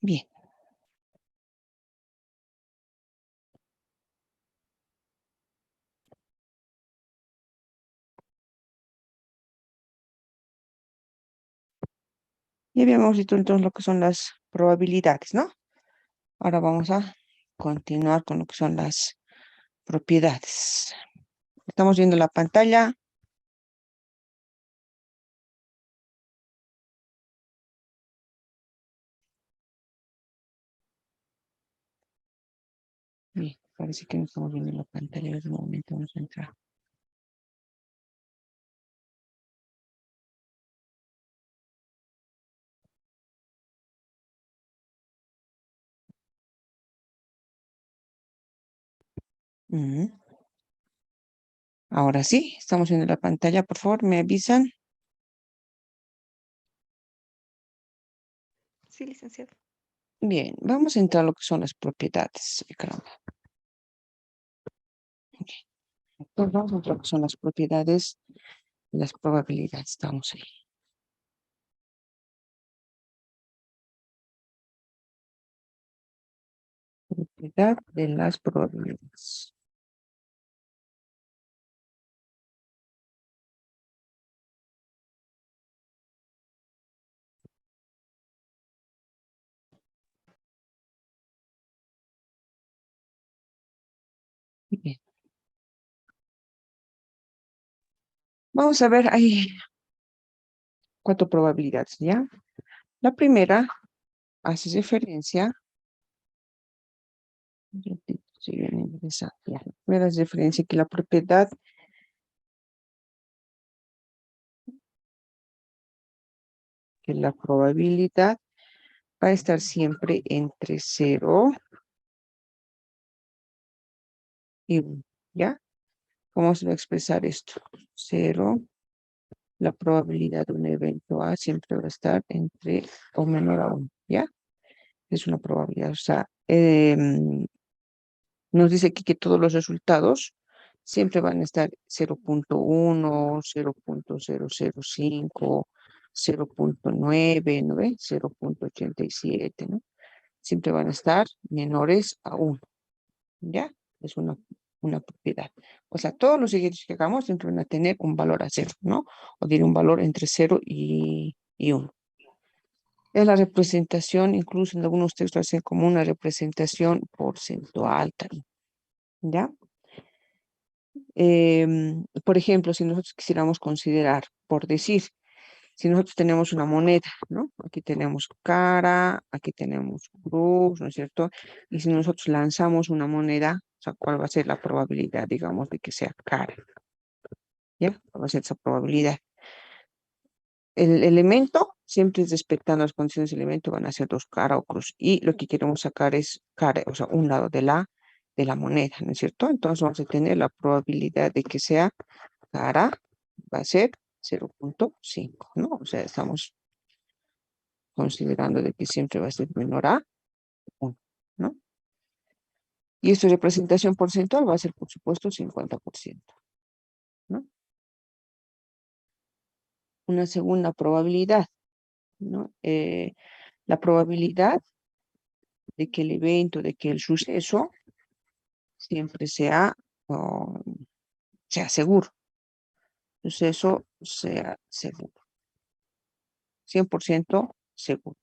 Bien. Ya habíamos visto entonces lo que son las probabilidades, ¿no? Ahora vamos a continuar con lo que son las propiedades. Estamos viendo la pantalla. Bien, parece que no estamos viendo la pantalla en este momento. Vamos a entrar. Ujú. Ahora sí, estamos viendo la pantalla. Por favor, me avisan. Sí, licenciado. Bien, vamos a entrar a lo que son las propiedades. Ay, caramba. Ok. Entonces vamos a entrar a lo que son las propiedades y las probabilidades. Estamos ahí. Propiedad de las probabilidades. Bien. Vamos a ver, hay 4 probabilidades, ¿ya? La primera hace referencia, la primera hace referencia que la propiedad que la probabilidad va a estar siempre entre 0 y 1, ¿ya? ¿Cómo se va a expresar esto? 0, la probabilidad de un evento A siempre va a estar entre o menor a 1, ¿ya? Es una probabilidad, o sea, nos dice aquí que todos los resultados siempre van a estar 0.1, 0.005, 0.9, ¿no ve? 0.87, ¿no? Siempre van a estar menores a 1, ¿ya? Es una propiedad. O sea, todos los ejercicios que hagamos siempre van a tener un valor a 0, ¿no? O tiene un valor entre 0 y 1. Es la representación, incluso en algunos textos hacen como una representación porcentual, ¿ya? Por ejemplo, si nosotros quisiéramos considerar, por decir, si nosotros tenemos una moneda, ¿no? Aquí tenemos cara, aquí tenemos cruz, ¿no es cierto? Y si nosotros lanzamos una moneda, o sea, ¿cuál va a ser la probabilidad, digamos, de que sea cara? ¿Ya? ¿Cuál va a ser esa probabilidad? El elemento, siempre es respetando las condiciones del elemento, van a ser 2 cara o cruz. Y lo que queremos sacar es cara, o sea, un lado de la moneda, ¿no es cierto? Entonces vamos a tener la probabilidad de que sea cara, va a ser 0.5, ¿no? O sea, estamos considerando de que siempre va a ser menor a 1, ¿no? Y esta representación porcentual va a ser, por supuesto, 50%, ¿no? Una segunda probabilidad, ¿no? La probabilidad de que el evento, de que el suceso siempre sea seguro. Suceso sea seguro. 100% seguro.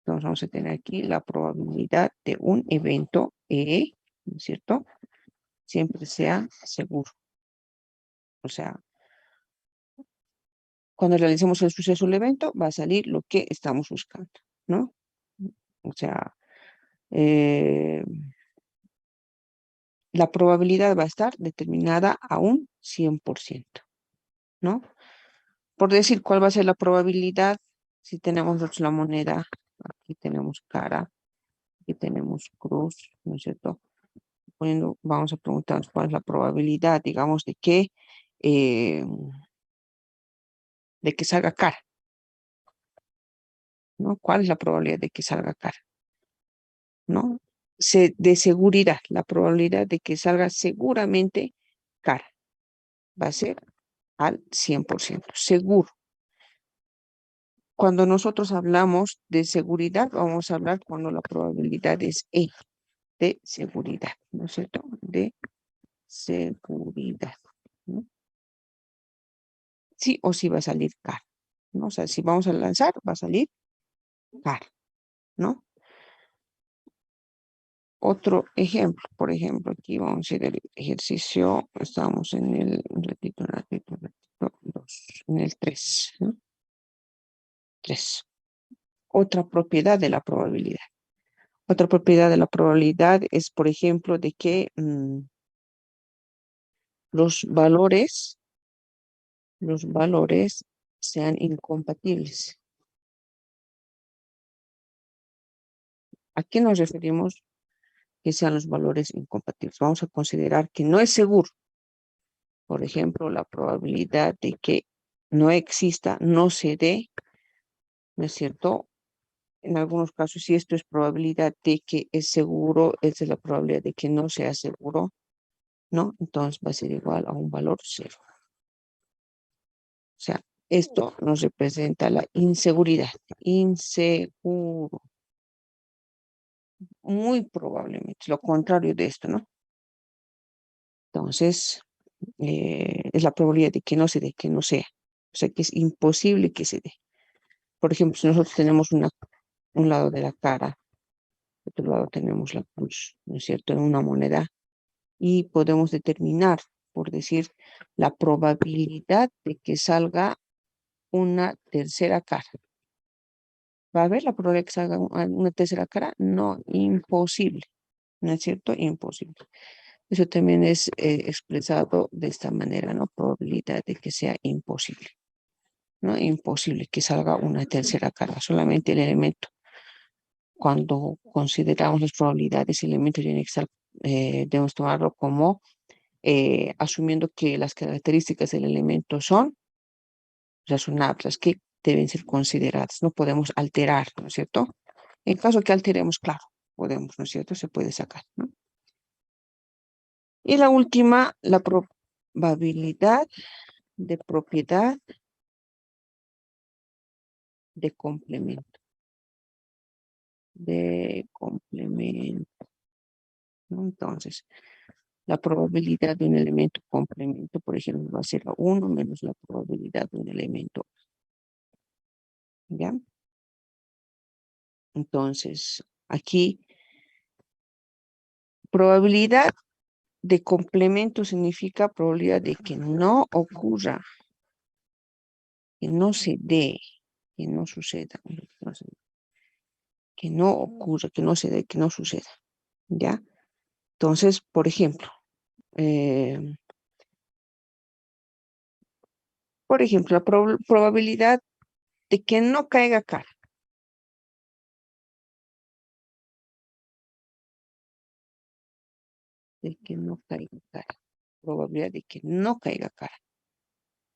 Entonces vamos a tener aquí la probabilidad de un evento E, ¿no es cierto? Siempre sea seguro. O sea, cuando realicemos el suceso o el evento, va a salir lo que estamos buscando, ¿no? O sea, eh, la probabilidad va a estar determinada a un 100%, ¿no? Por decir, ¿cuál va a ser la probabilidad si tenemos nosotros la moneda? Aquí tenemos cara, aquí tenemos cruz, ¿no es cierto? Vamos a preguntarnos cuál es la probabilidad, digamos, eh, de que salga cara, ¿no? ¿Cuál es la probabilidad de que salga cara, ¿no? De seguridad, la probabilidad de que salga seguramente cara va a ser al 100%, seguro. Cuando nosotros hablamos de seguridad, vamos a hablar cuando la probabilidad es E, de seguridad, ¿no es cierto? De seguridad, ¿no? Sí o sí va a salir caro, ¿no? O sea, si vamos a lanzar, va a salir caro, ¿no? Otro ejemplo, por ejemplo, aquí vamos a hacer el ejercicio, estamos en el un ratito, en el 3, ¿no? 3. Otra propiedad de la probabilidad. Otra propiedad de la probabilidad es, por ejemplo, de que los valores sean incompatibles. ¿A qué nos referimos que sean los valores incompatibles? Vamos a considerar que no es seguro. Por ejemplo, la probabilidad de que no exista, no se dé, ¿no es cierto? En algunos casos, si esto es probabilidad de que es seguro, esta es la probabilidad de que no sea seguro, ¿no? Entonces va a ser igual a un valor 0. O sea, esto nos representa la inseguridad. Inseguro. Muy probablemente, lo contrario de esto, ¿no? Entonces, es la probabilidad de que no se dé, que no sea. O sea, que es imposible que se dé. Por ejemplo, si nosotros tenemos un lado de la cara, otro lado tenemos la cruz, ¿no es cierto? En una moneda y podemos determinar, por decir, la probabilidad de que salga una tercera cara. ¿Va a haber la probabilidad de que salga una tercera cara? No, imposible, ¿no es cierto? Imposible. Eso también es expresado de esta manera, ¿no? Probabilidad de que sea imposible, ¿no? Imposible que salga una tercera cara, solamente el elemento. Cuando consideramos las probabilidades, el elemento tiene que estar, debemos tomarlo como asumiendo que las características del elemento son razonables, que deben ser consideradas. No podemos alterar, ¿no es cierto? En caso que alteremos, claro, podemos, ¿no es cierto? Se puede sacar, ¿no? Y la última, la probabilidad de propiedad de complemento. De complemento, ¿no? Entonces, la probabilidad de un elemento complemento, por ejemplo, va a ser la 1 menos la probabilidad de un elemento, ¿ya? Entonces, aquí, probabilidad de complemento significa probabilidad de que no ocurra, que no se dé, que no suceda, que no ocurra, que no se dé, que no suceda, ¿ya? Entonces, eh, por ejemplo, la probabilidad de que no caiga cara. De que no caiga cara. Probabilidad de que no caiga cara.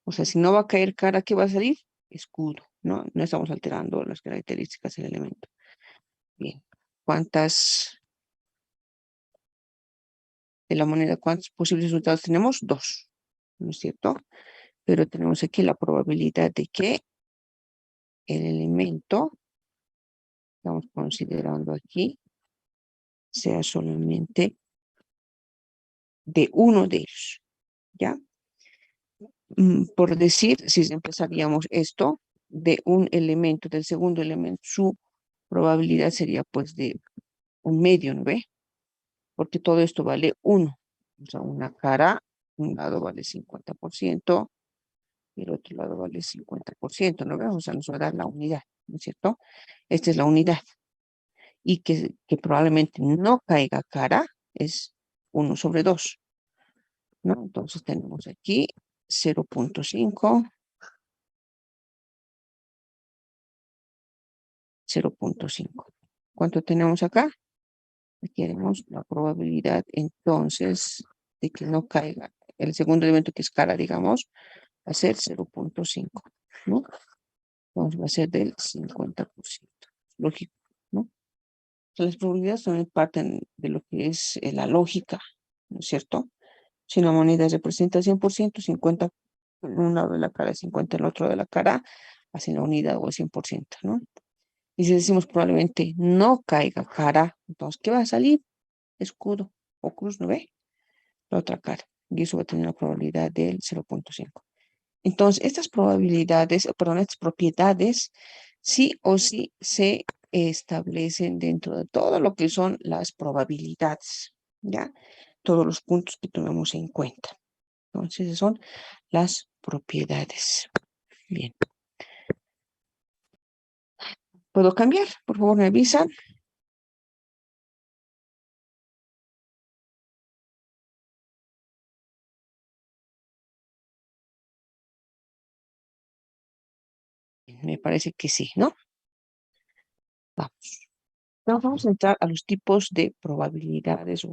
O sea, si no va a caer cara, ¿qué va a salir? Escudo, ¿no? No estamos alterando las características del elemento. Bien. ¿Cuántas de la moneda? ¿Cuántos posibles resultados tenemos? 2, ¿no es cierto? Pero tenemos aquí la probabilidad de que el elemento, estamos considerando aquí, sea solamente de uno de ellos, ¿ya? Por decir, si empezaríamos esto de un elemento, del segundo elemento, su probabilidad sería pues de un medio, ¿no ve? Porque todo esto vale 1. O sea, una cara, un lado vale 50% y el otro lado vale 50%, ¿no ve? O sea, nos va a dar la unidad, ¿no es cierto? Esta es la unidad. Y que probablemente no caiga cara es 1/2, ¿no? Entonces tenemos aquí 0.5, 0.5. ¿Cuánto tenemos acá? Aquí tenemos la probabilidad entonces de que no caiga. El segundo elemento que es cara, digamos, va a ser 0.5, ¿no? Entonces va a ser del 50%. Lógico, ¿no? O sea, las probabilidades también parten de lo que es la lógica, ¿no es cierto? Si una moneda representa 100%, 50 en un lado de la cara, 50 en el otro de la cara, hacen la unidad o el 100%, ¿no? Y si decimos probablemente no caiga cara, entonces, ¿qué va a salir? Escudo o cruz, ¿no ve? La otra cara. Y eso va a tener una probabilidad del 0,5. Entonces, estas probabilidades, perdón, estas propiedades, sí o sí se establecen dentro de todo lo que son las probabilidades, ¿ya? Todos los puntos que tomemos en cuenta. Entonces, esas son las propiedades. Bien. ¿Puedo cambiar? Por favor, me avisan. Me parece que sí, ¿no? Vamos. Entonces, vamos a entrar a los tipos de probabilidades.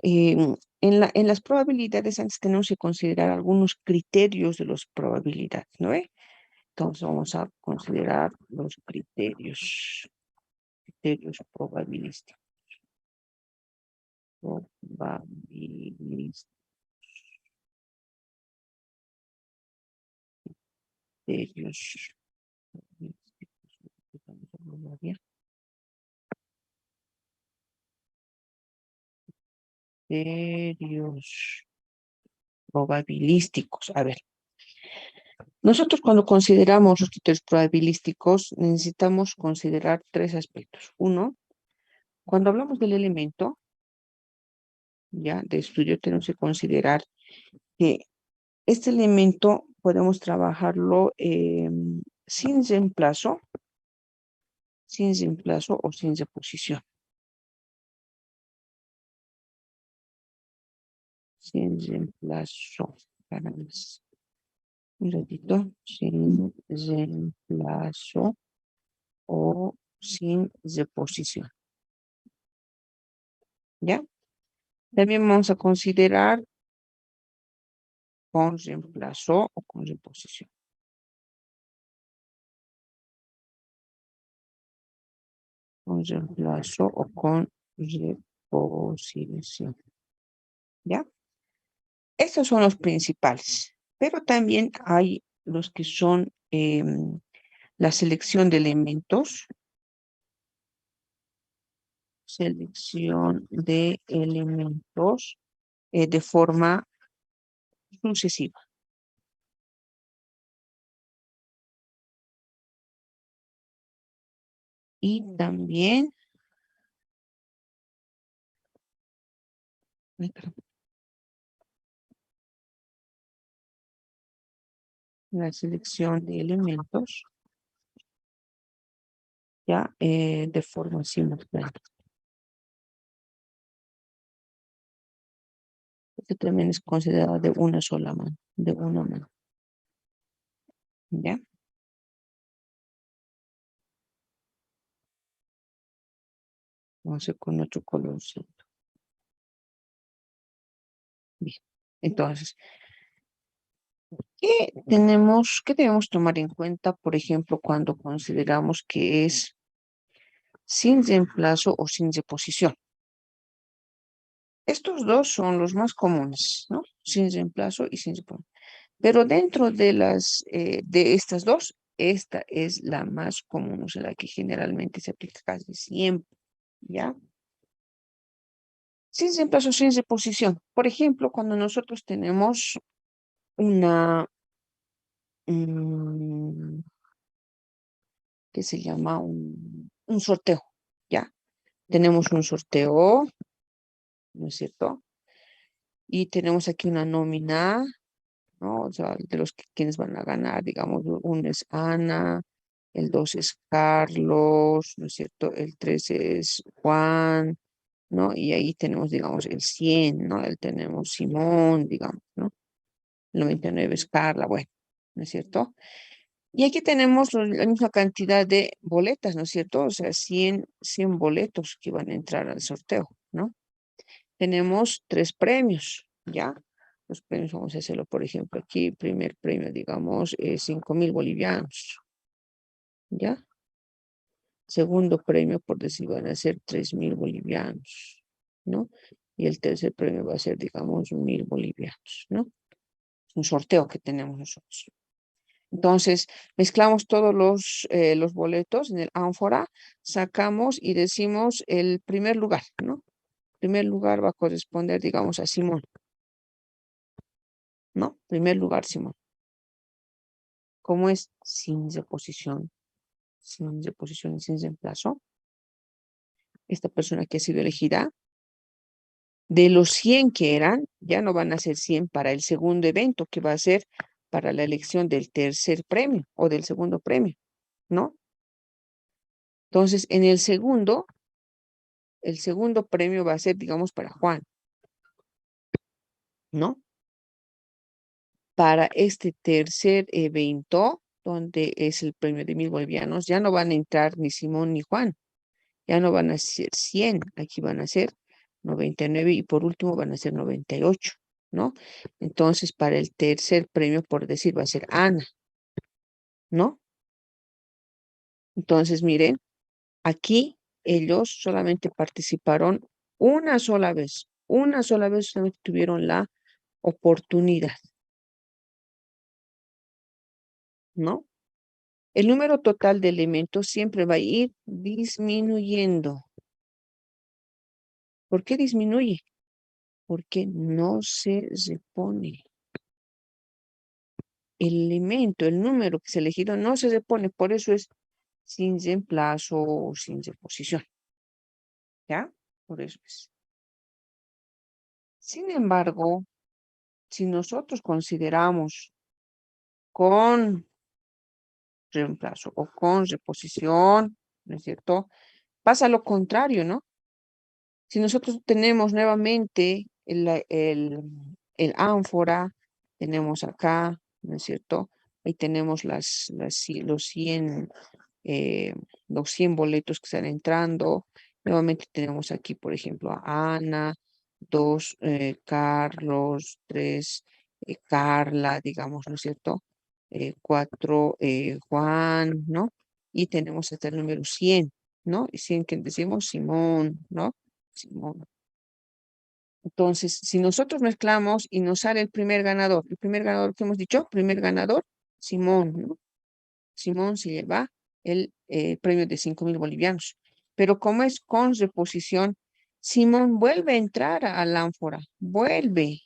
En las probabilidades, antes tenemos que considerar algunos criterios de las probabilidades, ¿no? Entonces, vamos a considerar los criterios probabilísticos. Probabilísticos. Criterios probabilísticos. Criterios probabilísticos. A ver, nosotros cuando consideramos los criterios probabilísticos necesitamos considerar tres aspectos. Uno, cuando hablamos del elemento, ya de estudio tenemos que considerar que este elemento podemos trabajarlo sin reemplazo o sin reposición. Sin reemplazo. Un ratito. Sin reemplazo o sin reposición. ¿Ya? También vamos a considerar con reemplazo o con reposición. Con reemplazo o con reposición. ¿Ya? Estos son los principales, pero también hay los que son la selección de elementos, de forma sucesiva. Y también la selección de elementos ya de forma simultánea. Este también es considerado de una sola mano, de una mano. ¿Ya? Vamos a ir con otro colorcito. Bien. Entonces, ¿qué debemos tomar en cuenta, por ejemplo, cuando consideramos que es sin reemplazo o sin reposición? Estos dos son los más comunes, ¿no? Sin reemplazo y sin reposición. Pero dentro de estas dos, esta es la más común, o sea, la que generalmente se aplica casi siempre, ¿ya? Sin reemplazo, sin reposición. Por ejemplo, cuando nosotros tenemos una, mm, ¿qué se llama? Un sorteo, ¿ya? Tenemos un sorteo, ¿no es cierto? Y tenemos aquí una nómina, ¿no? O sea, de los quienes van a ganar, digamos, uno es Ana, el 2 es Carlos, ¿no es cierto? El 3 es Juan, ¿no? Y ahí tenemos, digamos, el 100, ¿no? Ahí tenemos Simón, digamos, ¿no? El 99 es Carla, bueno, ¿no es cierto? Y aquí tenemos la misma cantidad de boletas, ¿no es cierto? O sea, 100 boletos que van a entrar al sorteo, ¿no? Tenemos tres premios, ¿ya? Los premios vamos a hacerlo, por ejemplo, aquí, primer premio, digamos, 5.000 bolivianos, ¿ya? Segundo premio, por decir, van a ser 3.000 bolivianos, ¿no? Y el tercer premio va a ser, digamos, 1.000 bolivianos, ¿no? Es un sorteo que tenemos nosotros. Entonces, mezclamos todos los boletos en el ánfora, sacamos y decimos el primer lugar, ¿no? Primer lugar va a corresponder, digamos, a Simón, ¿no? Primer lugar, Simón. ¿Cómo es? Sin reposición y sin reemplazo. Esta persona que ha sido elegida, de los 100 que eran, ya no van a ser 100 para el segundo evento, que va a ser para la elección del tercer premio o del segundo premio, ¿no? Entonces, en el segundo premio va a ser, digamos, para Juan, ¿no? Para este tercer evento, donde es el premio de 1.000 bolivianos, ya no van a entrar ni Simón ni Juan, ya no van a ser 100, aquí van a ser 99 y por último van a ser 98, ¿no? Entonces, para el tercer premio, por decir, va a ser Ana, ¿no? Entonces, miren, aquí ellos solamente participaron una sola vez solamente tuvieron la oportunidad, ¿no? El número total de elementos siempre va a ir disminuyendo. ¿Por qué disminuye? Porque no se repone. El elemento, el número que se ha elegido no se repone, por eso es sin reemplazo o sin reposición. ¿Ya? Por eso es. Sin embargo, si nosotros consideramos con reemplazo o con reposición, ¿no es cierto? Pasa lo contrario, ¿no? Si nosotros tenemos nuevamente el ánfora, tenemos acá, ¿no es cierto? Ahí tenemos eh, los 100 boletos que están entrando. Nuevamente tenemos aquí, por ejemplo, a Ana, dos Carlos, tres Carla, digamos, ¿no es cierto? Cuatro Juan, ¿no? Y tenemos hasta el número 100, ¿no? Y 100 que decimos Simón, ¿no? Simón. Entonces, si nosotros mezclamos y nos sale el primer ganador que hemos dicho, primer ganador, Simón, ¿no? Simón se lleva el premio de 5.000 bolivianos. Pero como es con reposición, Simón vuelve a entrar al ánfora, vuelve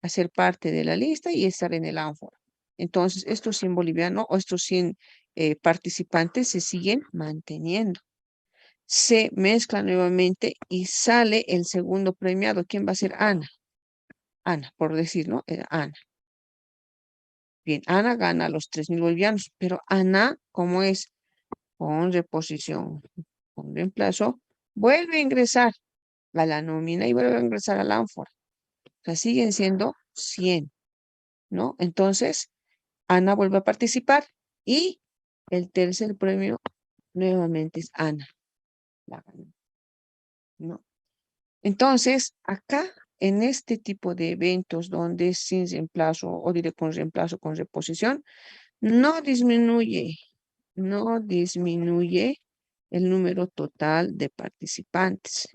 a ser parte de la lista y estar en el ánfora. Entonces, estos 100 bolivianos o estos 100 participantes se siguen manteniendo. Se mezcla nuevamente y sale el segundo premiado. ¿Quién va a ser? Ana. Ana, por decirlo, Ana. Bien, Ana gana los 3.000 bolivianos, pero Ana, como es con reposición, con reemplazo, vuelve a ingresar a la nómina y vuelve a ingresar al ánfora. O sea, siguen siendo 100, ¿no? Entonces, Ana vuelve a participar y el tercer premio nuevamente es Ana. La ganó, ¿no? Entonces, acá, en este tipo de eventos donde es sin reemplazo o diré con reemplazo, con reposición, no disminuye, no disminuye el número total de participantes.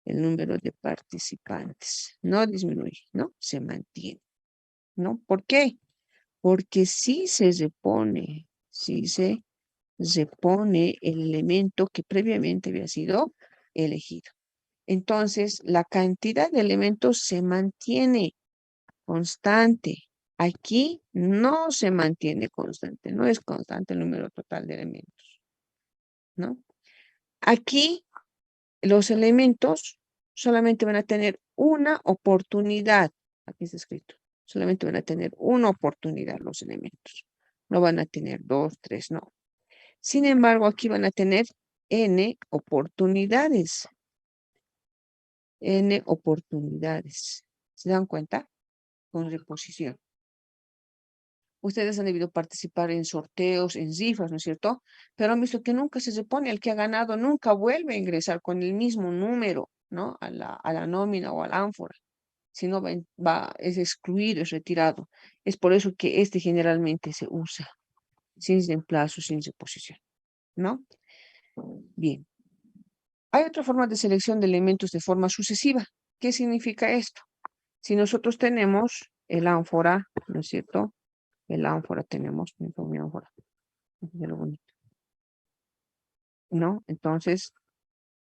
El número de participantes no disminuye, ¿no? Se mantiene, ¿no? ¿Por qué? Porque si se repone el elemento que previamente había sido elegido. Entonces, la cantidad de elementos se mantiene constante. Aquí no se mantiene constante, no es constante el número total de elementos, ¿no? Aquí los elementos solamente van a tener una oportunidad. Aquí está escrito. Solamente van a tener una oportunidad los elementos. No van a tener dos, tres, no. Sin embargo, aquí van a tener n oportunidades. N oportunidades. ¿Se dan cuenta? Con reposición. Ustedes han debido participar en sorteos, en rifas, ¿no es cierto? Pero han visto que nunca se repone, el que ha ganado nunca vuelve a ingresar con el mismo número, ¿no? A la nómina o al ánfora, sino es excluido, es retirado. Es por eso que este generalmente se usa, sin reemplazo, sin reposición, ¿no? Bien. Hay otra forma de selección de elementos de forma sucesiva. ¿Qué significa esto? Si nosotros tenemos el ánfora, ¿no es cierto? El ánfora tenemos, mi ánfora. Fíjense lo bonito, ¿no? Entonces,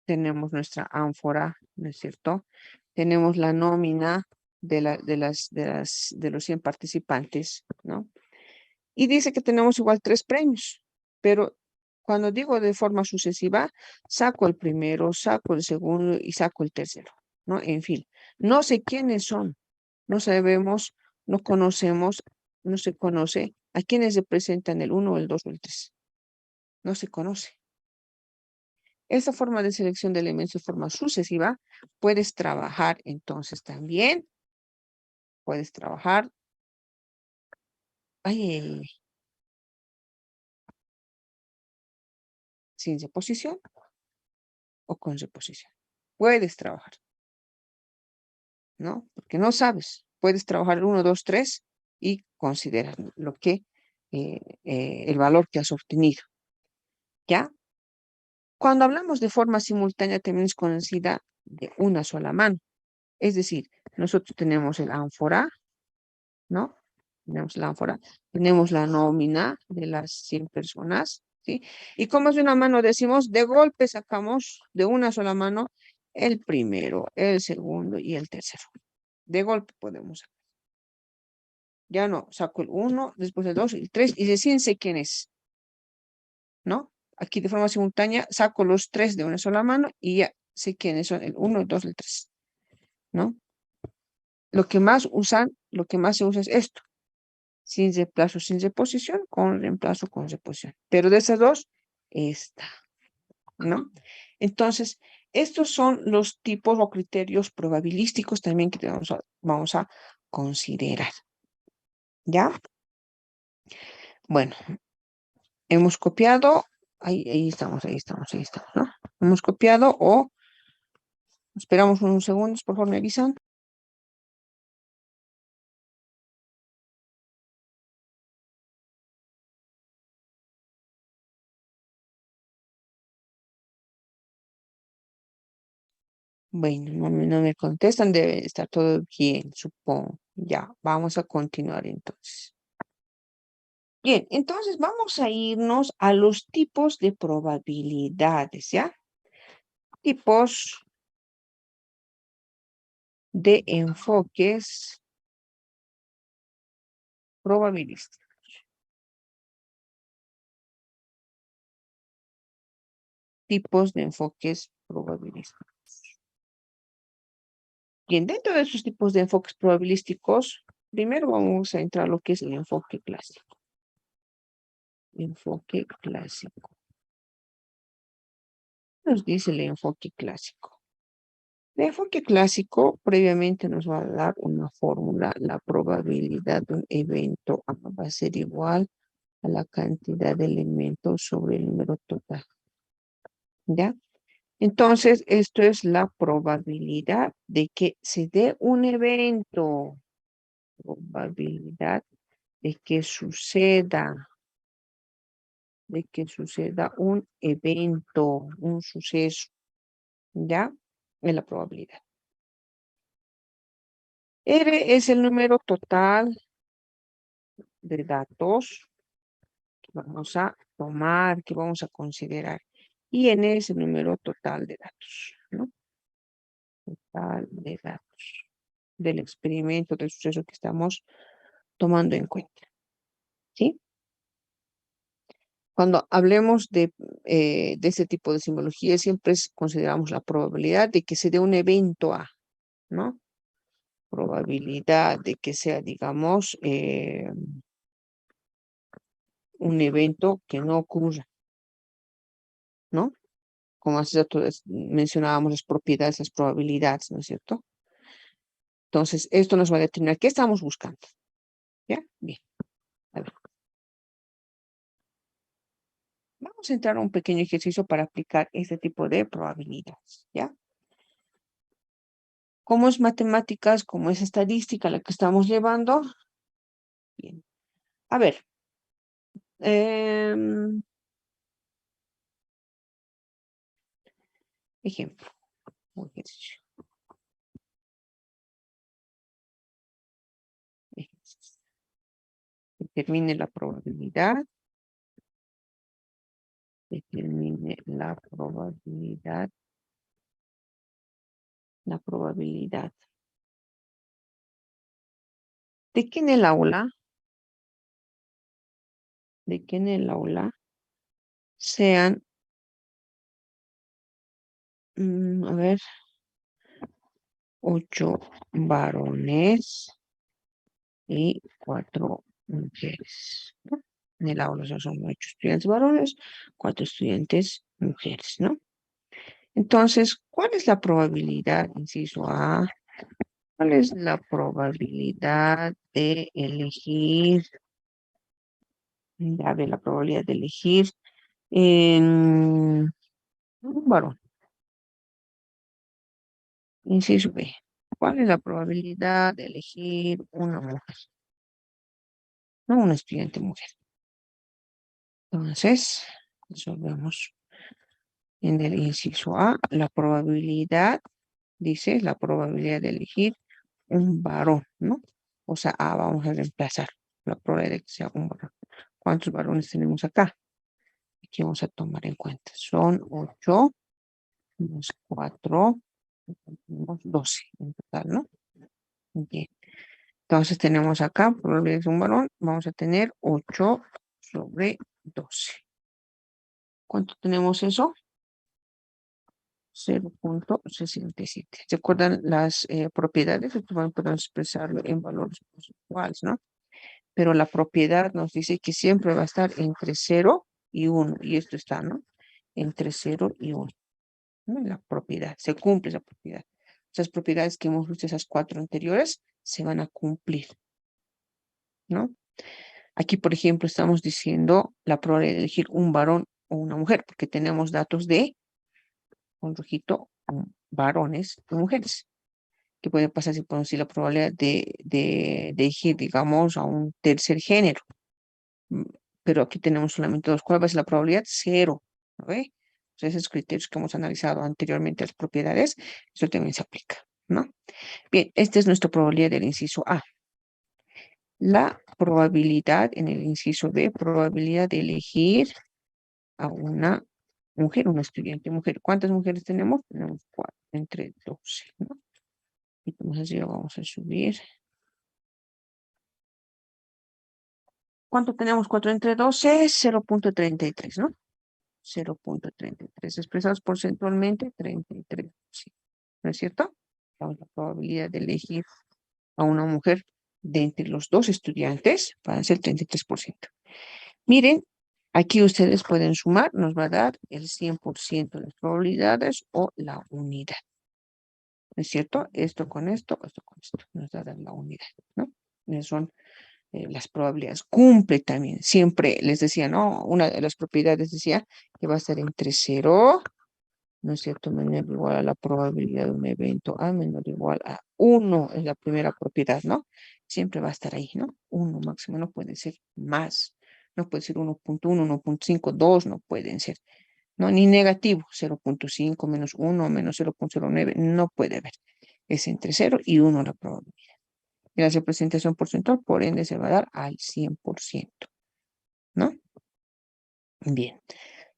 tenemos nuestra ánfora, ¿no es cierto? Tenemos la nómina de los 100 participantes, ¿no? Y dice que tenemos igual 3 premios, pero cuando digo de forma sucesiva, saco el primero, saco el segundo y saco el tercero, ¿no? En fin, no sé quiénes son, no sabemos, no conocemos, no se conoce a quienes representan el uno, el 2 o el 3. No se conoce. Esta forma de selección de elementos de forma sucesiva, puedes trabajar entonces también, puedes trabajar, ay, sin reposición o con reposición. Puedes trabajar, ¿no? Porque no sabes. Puedes trabajar 1, 2, 3 y considerar lo que, el valor que has obtenido, ¿ya? Cuando hablamos de forma simultánea, también es conocida de una sola mano. Es decir, nosotros tenemos el ánfora, ¿no? Tenemos la ánfora, tenemos la nómina de las 100 personas, ¿sí? Y como es de una mano, decimos, de golpe sacamos de una sola mano el primero, el segundo y el tercero. De golpe podemos sacar. Ya no, saco el 1, después el 2, el 3 y recién sé quién es, ¿no? Aquí de forma simultánea saco los 3 de una sola mano y ya sé quiénes son el 1, el 2, el 3, ¿no? Lo que más se usa es esto, sin reemplazo, sin reposición, con reemplazo, con reposición. Pero de esas dos, esta, ¿no? Entonces, estos son los tipos o criterios probabilísticos también que vamos a considerar, ¿ya? Bueno, hemos copiado, ahí estamos, ¿no? Hemos copiado o esperamos unos segundos, por favor, me avisan. Bueno, no me contestan, debe estar todo bien, supongo. Ya, vamos a continuar entonces. Bien, entonces vamos a irnos a los tipos de probabilidades, ¿ya? Tipos de enfoques probabilísticos. Tipos de enfoques probabilísticos. Bien, dentro de esos tipos de enfoques probabilísticos, primero vamos a entrar a lo que es el enfoque clásico. Enfoque clásico. ¿Qué nos dice el enfoque clásico? El enfoque clásico previamente nos va a dar una fórmula. La probabilidad de un evento A va a ser igual a la cantidad de elementos sobre el número total. ¿Ya? Entonces, esto es la probabilidad de que se dé un evento. Probabilidad de que suceda un evento, un suceso. ¿Ya? Es la probabilidad. R es el número total de datos que vamos a tomar, que vamos a considerar. Y N es el número total de datos, ¿no? Total de datos del experimento, del suceso que estamos tomando en cuenta, ¿sí? Cuando hablemos de este tipo de simbología, siempre consideramos la probabilidad de que se dé un evento A, ¿no? Probabilidad de que sea, digamos, un evento que no ocurra, ¿no? Como hace rato mencionábamos las propiedades, las probabilidades, ¿no es cierto? Entonces, esto nos va a determinar qué estamos buscando. ¿Ya? Bien. A ver. Vamos a entrar a un pequeño ejercicio para aplicar este tipo de probabilidades. ¿Ya? Como es matemáticas, como es estadística la que estamos llevando. Bien. A ver. Ejemplo. Un ejercicio. Ejercicio. determine la probabilidad. Determine la probabilidad. La probabilidad de que en el aula, sean, a ver, 8 varones y 4 mujeres, ¿no? En el aula son 8 estudiantes varones, 4 estudiantes mujeres, ¿no? Entonces, ¿cuál es la probabilidad, inciso A? ¿Cuál es la probabilidad de elegir, la probabilidad de elegir en un varón? Inciso B. ¿Cuál es la probabilidad de elegir una mujer? No una estudiante mujer. Entonces, resolvemos en el inciso A. La probabilidad, dice, la probabilidad de elegir un varón, ¿no? O sea, A vamos a reemplazar la probabilidad de que sea un varón. ¿Cuántos varones tenemos acá? Aquí vamos a tomar en cuenta. Son 8 más 4, tenemos 12 en total, ¿no? Bien. Entonces tenemos acá, probabilidad de un varón, vamos a tener 8 sobre 12. ¿Cuánto tenemos eso? 0.67. ¿Se acuerdan las propiedades? Podemos expresarlo en valores iguales, ¿no? Pero la propiedad nos dice que siempre va a estar entre 0 y 1, y esto está, ¿no? Entre 0 y 1, ¿no? La propiedad, se cumple esa propiedad. Esas propiedades que hemos visto, esas 4 anteriores, se van a cumplir, ¿no? Aquí, por ejemplo, estamos diciendo la probabilidad de elegir un varón o una mujer, porque tenemos datos de, con rojito, varones y mujeres. ¿Qué puede pasar si podemos decir la probabilidad de elegir, digamos, a un tercer género? Mm, Pero aquí tenemos solamente dos. ¿Cuál va a ser la probabilidad? Cero. ¿No ve? Entonces, esos criterios que hemos analizado anteriormente, las propiedades, eso también se aplica, ¿no? Bien, esta es nuestra probabilidad del inciso A. La probabilidad en el inciso B, probabilidad de elegir a una mujer, una estudiante mujer. ¿Cuántas mujeres tenemos? Tenemos 4, entre 12, ¿no? Y entonces ya vamos a subir. ¿Cuánto tenemos? 4 entre 12, 0.33, ¿no? 0.33 expresados porcentualmente, 33%. ¿No es cierto? La probabilidad de elegir a una mujer de entre los dos estudiantes va a ser 33%. Miren, aquí ustedes pueden sumar, nos va a dar el 100% de las probabilidades o la unidad. ¿No es cierto? Esto con esto nos da la unidad, ¿no? Son las probabilidades. Cumple también. Siempre les decía, ¿no? Una de las propiedades decía que va a estar entre 0, ¿no es cierto? Menor o igual a la probabilidad de un evento A menor o igual a 1 es la primera propiedad, ¿no? Siempre va a estar ahí, ¿no? 1 máximo, no puede ser más. No puede ser 1.1, 1.5, 2 no pueden ser. No, ni negativo, 0.5 menos 1 menos 0.09, no puede haber. Es entre 0 y 1 la probabilidad. Y la representación porcentual, por ende, se va a dar al 100%, ¿no? Bien.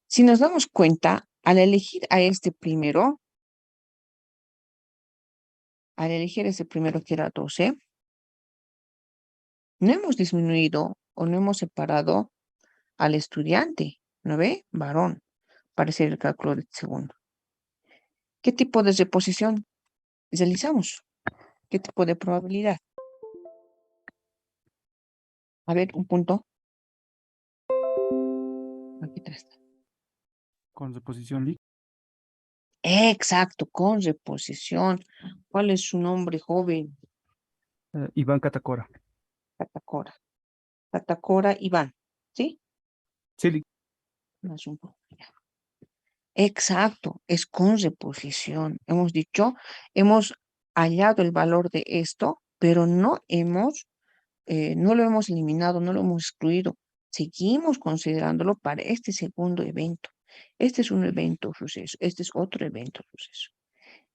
Si nos damos cuenta, al elegir a este primero, que era 12, no hemos disminuido o no hemos separado al estudiante, ¿no ve? Varón, para hacer el cálculo del segundo. ¿Qué tipo de reposición realizamos? ¿Qué tipo de probabilidad? A ver, un punto. Aquí está. Con reposición líquida. Exacto, con reposición. ¿Cuál es su nombre, joven? Iván Catacora. Catacora. Catacora Iván, ¿sí? Sí, Más un poco. Exacto, es con reposición. Hemos dicho, hemos hallado el valor de esto, pero no lo hemos eliminado, no lo hemos excluido. Seguimos considerándolo para este segundo evento. Este es un evento suceso, este es otro evento suceso.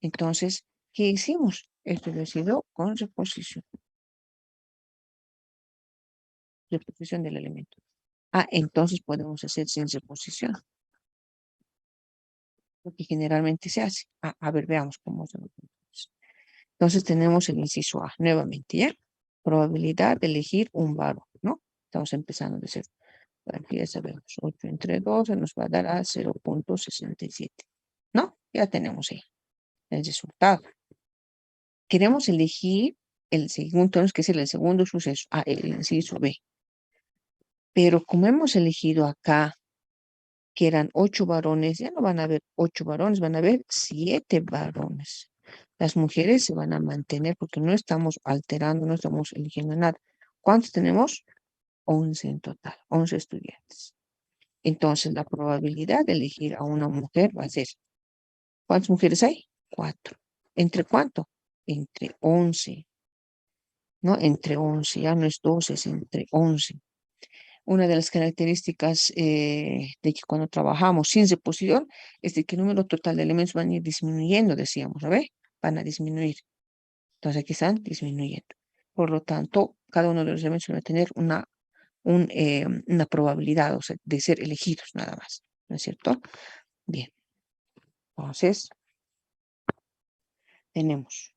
Entonces, ¿qué hicimos? Esto lo ha sido con reposición. reposición del elemento. Ah, entonces podemos hacer sin reposición. Lo que generalmente se hace. A ver, veamos cómo se lo hacemos. Entonces tenemos el inciso A, nuevamente, ¿ya? Probabilidad de elegir un varón, ¿no? Estamos empezando de cero. Aquí ya sabemos, 8 entre 12 nos va a dar a 0.67, ¿no? Ya tenemos ahí el resultado. Queremos elegir el segundo, tenemos que ser el segundo suceso, el inciso B. Pero como hemos elegido acá que eran 8 varones, ya no van a haber 8 varones, van a haber 7 varones. Las mujeres se van a mantener porque no estamos alterando, no estamos eligiendo nada. ¿Cuántos tenemos? 11 en total, 11 estudiantes. Entonces, la probabilidad de elegir a una mujer va a ser, ¿cuántas mujeres hay? 4. ¿Entre cuánto? Entre 11, ¿no? Entre 11, ya no es 12, es entre 11. Una de las características de que cuando trabajamos sin reposición es de que el número total de elementos van a ir disminuyendo, decíamos, ¿no ve? Van a disminuir. Entonces aquí están disminuyendo. Por lo tanto, cada uno de los elementos va a tener una probabilidad, o sea, de ser elegidos nada más. ¿No es cierto? Bien. Entonces, tenemos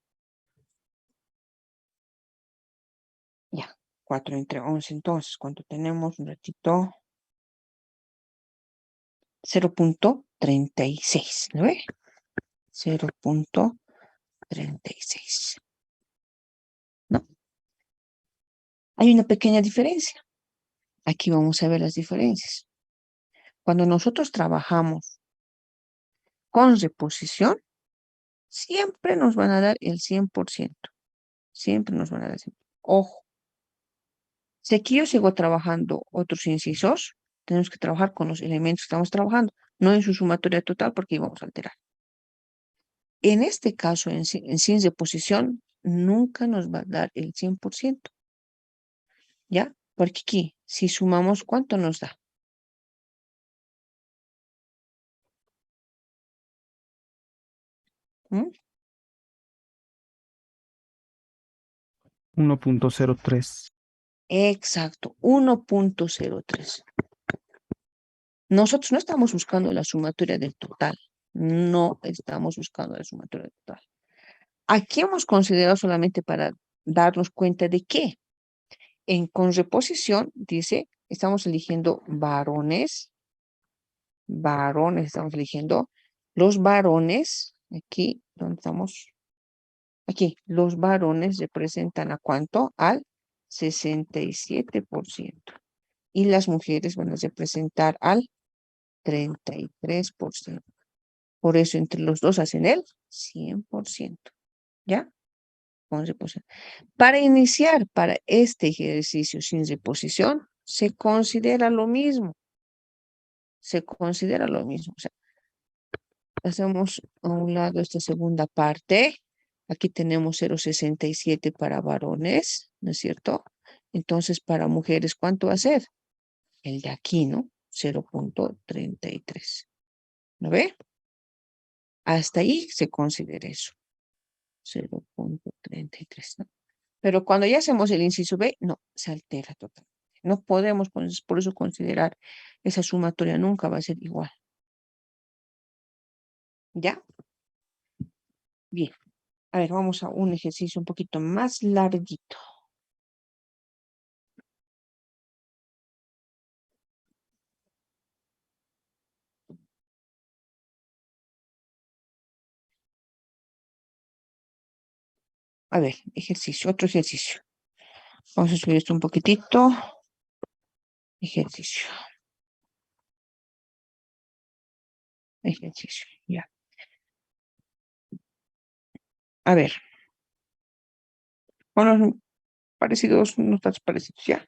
ya 4 entre 11. Entonces, ¿cuánto tenemos? Un ratito. 0.36, ¿no ve? 0.36. ¿No? Hay una pequeña diferencia. Aquí vamos a ver las diferencias. Cuando nosotros trabajamos con reposición, siempre nos van a dar el 100%. Siempre nos van a dar el 100%. Ojo, si aquí yo sigo trabajando otros incisos, tenemos que trabajar con los elementos que estamos trabajando, no en su sumatoria total porque íbamos a alterar. En este caso, en sin reposición, nunca nos va a dar el 100%. ¿Ya? Porque aquí, si sumamos, ¿cuánto nos da? 1.03. Exacto, 1.03. Nosotros no estamos buscando la sumatoria del total. No estamos buscando la sumatoria del total. Aquí hemos considerado solamente para darnos cuenta de que con reposición, dice, estamos eligiendo varones, estamos eligiendo los varones, aquí, ¿dónde estamos? Aquí, los varones representan ¿a cuánto? Al 67%. Y las mujeres van a representar al 33%. Por eso entre los dos hacen el 100%. ¿Ya? Con reposición. Para iniciar para este ejercicio sin reposición, se considera lo mismo. Se considera lo mismo. O sea, hacemos a un lado esta segunda parte. Aquí tenemos 0.67 para varones, ¿no es cierto? Entonces, para mujeres, ¿cuánto va a ser? El de aquí, ¿no? 0.33. ¿Lo ve? Hasta ahí se considera eso. 0.33, ¿no? Pero cuando ya hacemos el inciso B, no, se altera totalmente. No podemos, por eso, considerar esa sumatoria nunca va a ser igual. ¿Ya? Bien. A ver, vamos a un ejercicio un poquito más larguito. A ver, ejercicio, otro ejercicio. Vamos a subir esto un poquitito. Ejercicio. Ejercicio, ya. A ver. Bueno, parecidos, no tan parecidos, ya.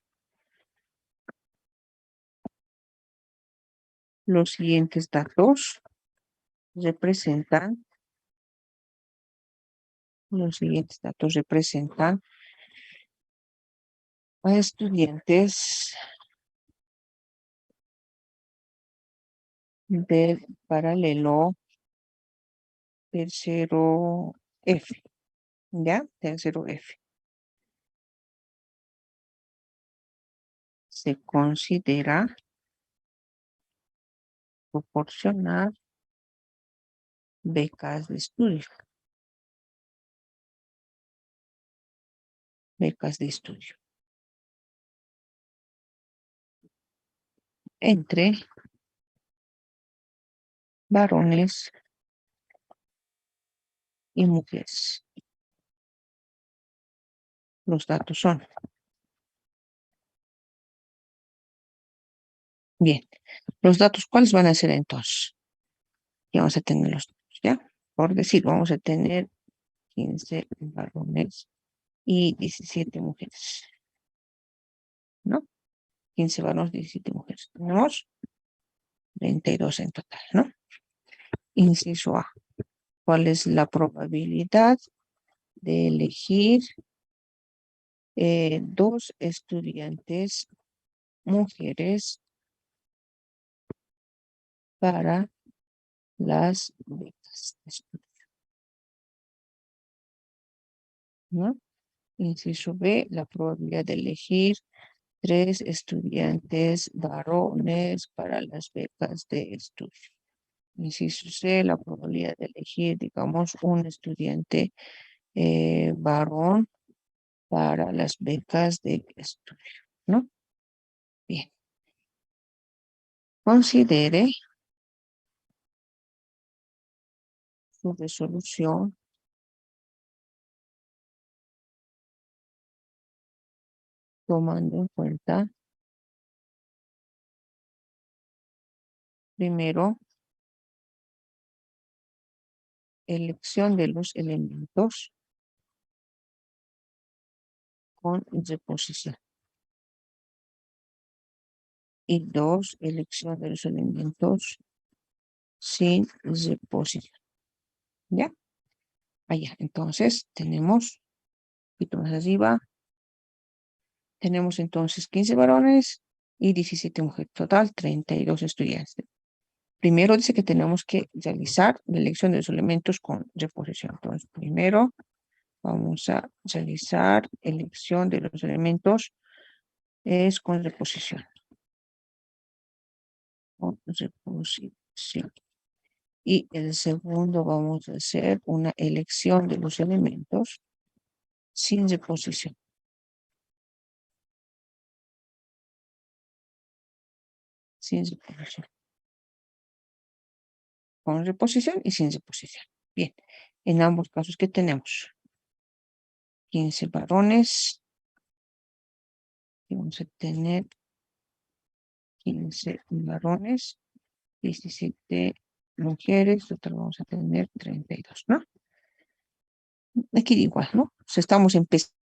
Los siguientes datos representan, a estudiantes del paralelo tercero F, ¿ya? Tercero F. se considera proporcionar becas de estudio. Becas de estudio. Entre varones y mujeres. Los datos son. Bien. Los datos, ¿cuáles van a ser entonces? Ya vamos a tener los datos, ¿ya? Por decir, vamos a tener 15 varones y 17 mujeres. ¿No? 15 varones, 17 mujeres. Tenemos 32 en total, ¿no? Inciso A. ¿Cuál es la probabilidad de elegir dos estudiantes mujeres para las becas de estudio? ¿No? Inciso B, la probabilidad de elegir tres estudiantes varones para las becas de estudio. Inciso C, la probabilidad de elegir, digamos, un estudiante varón para las becas de estudio, ¿no? Bien. Considere su resolución tomando en cuenta, primero, elección de los elementos con reposición. Y dos, elección de los elementos sin reposición. ¿Ya? Allá. Entonces, tenemos, un poquito más arriba, tenemos entonces 15 varones y 17 mujeres. Total, 32 estudiantes. Primero dice que tenemos que realizar la elección de los elementos con reposición. Entonces, primero vamos a realizar elección de los elementos es con reposición. Con reposición. Y el segundo vamos a hacer una elección de los elementos sin reposición. Sin reposición. Con reposición y sin reposición. Bien, en ambos casos, ¿qué tenemos? 15 varones. Y vamos a tener 15 varones, 17 mujeres, total vamos a tener 32, ¿no? Aquí igual, ¿no? O sea, estamos empezando.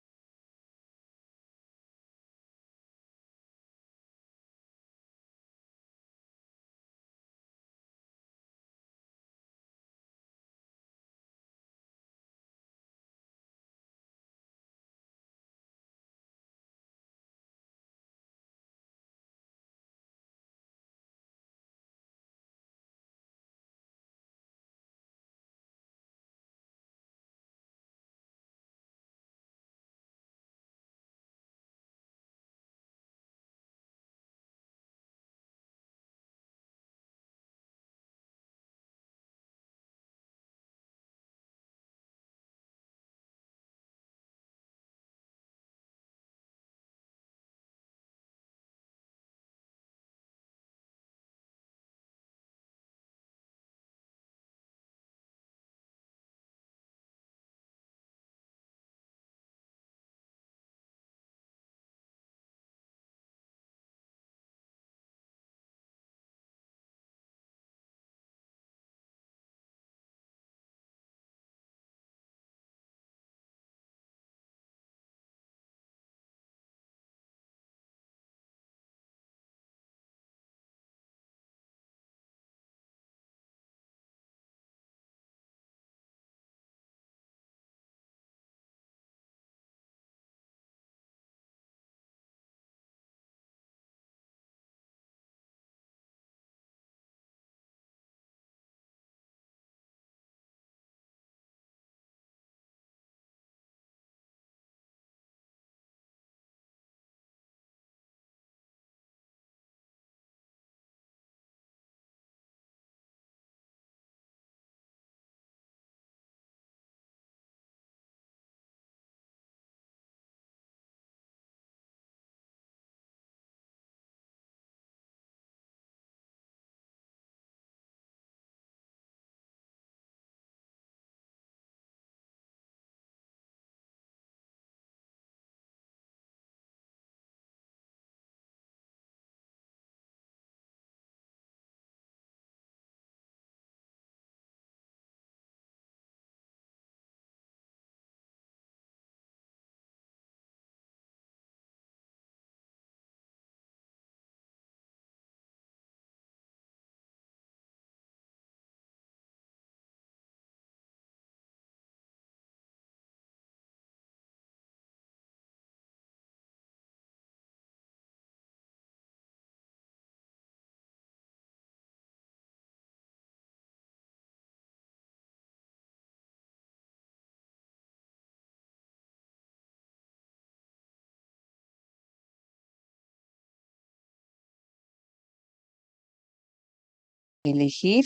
elegir.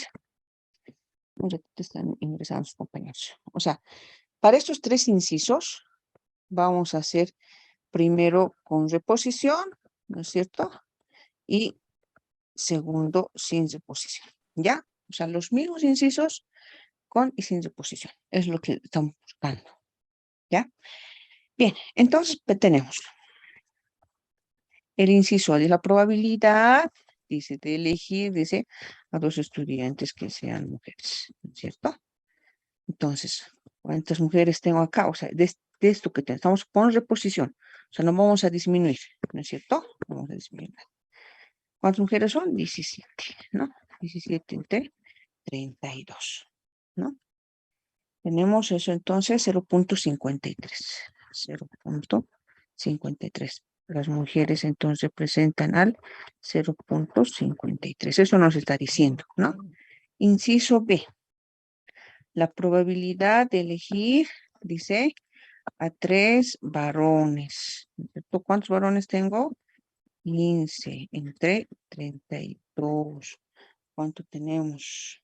Un ratito están ingresando sus compañeros. O sea, para estos 3 incisos, vamos a hacer primero con reposición, ¿no es cierto? Y segundo, sin reposición, ¿ya? O sea, los mismos incisos con y sin reposición. Es lo que estamos buscando, ¿ya? Bien, entonces tenemos el inciso de la probabilidad, dice, de elegir, dice, a 2 estudiantes que sean mujeres, ¿no es cierto? Entonces, ¿cuántas mujeres tengo acá? O sea, de esto que estamos con reposición. O sea, no vamos a disminuir, ¿no es cierto? No vamos a disminuir. ¿Cuántas mujeres son? 17, ¿no? 17 entre 32, ¿no? Tenemos eso entonces 0.53. 0.53. Las mujeres entonces representan al 0.53. Eso nos está diciendo, ¿no? Inciso B. La probabilidad de elegir, dice, a 3 varones. ¿Cuántos varones tengo? 15 entre 32. ¿Cuánto tenemos?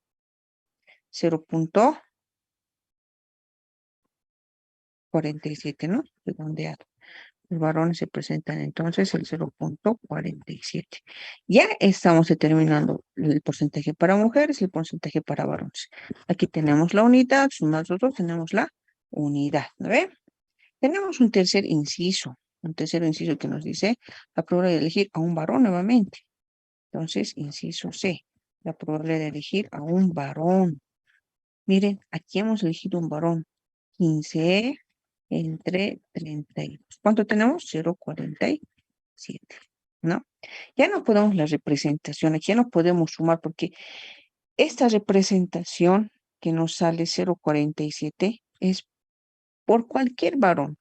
0.47, ¿no? Redondeado. Los varones se presentan entonces el 0.47. Ya estamos determinando el porcentaje para mujeres y el porcentaje para varones. Aquí tenemos la unidad, sumados los dos, tenemos la unidad, ¿no ve? Tenemos un tercer inciso que nos dice la probabilidad de elegir a un varón nuevamente. Entonces, inciso C, la probabilidad de elegir a un varón. Miren, aquí hemos elegido un varón. 15 entre 32. ¿Cuánto tenemos? 0.47, ¿no? Ya no podemos la representación, aquí ya no podemos sumar porque esta representación que nos sale 0.47 es por cualquier varón.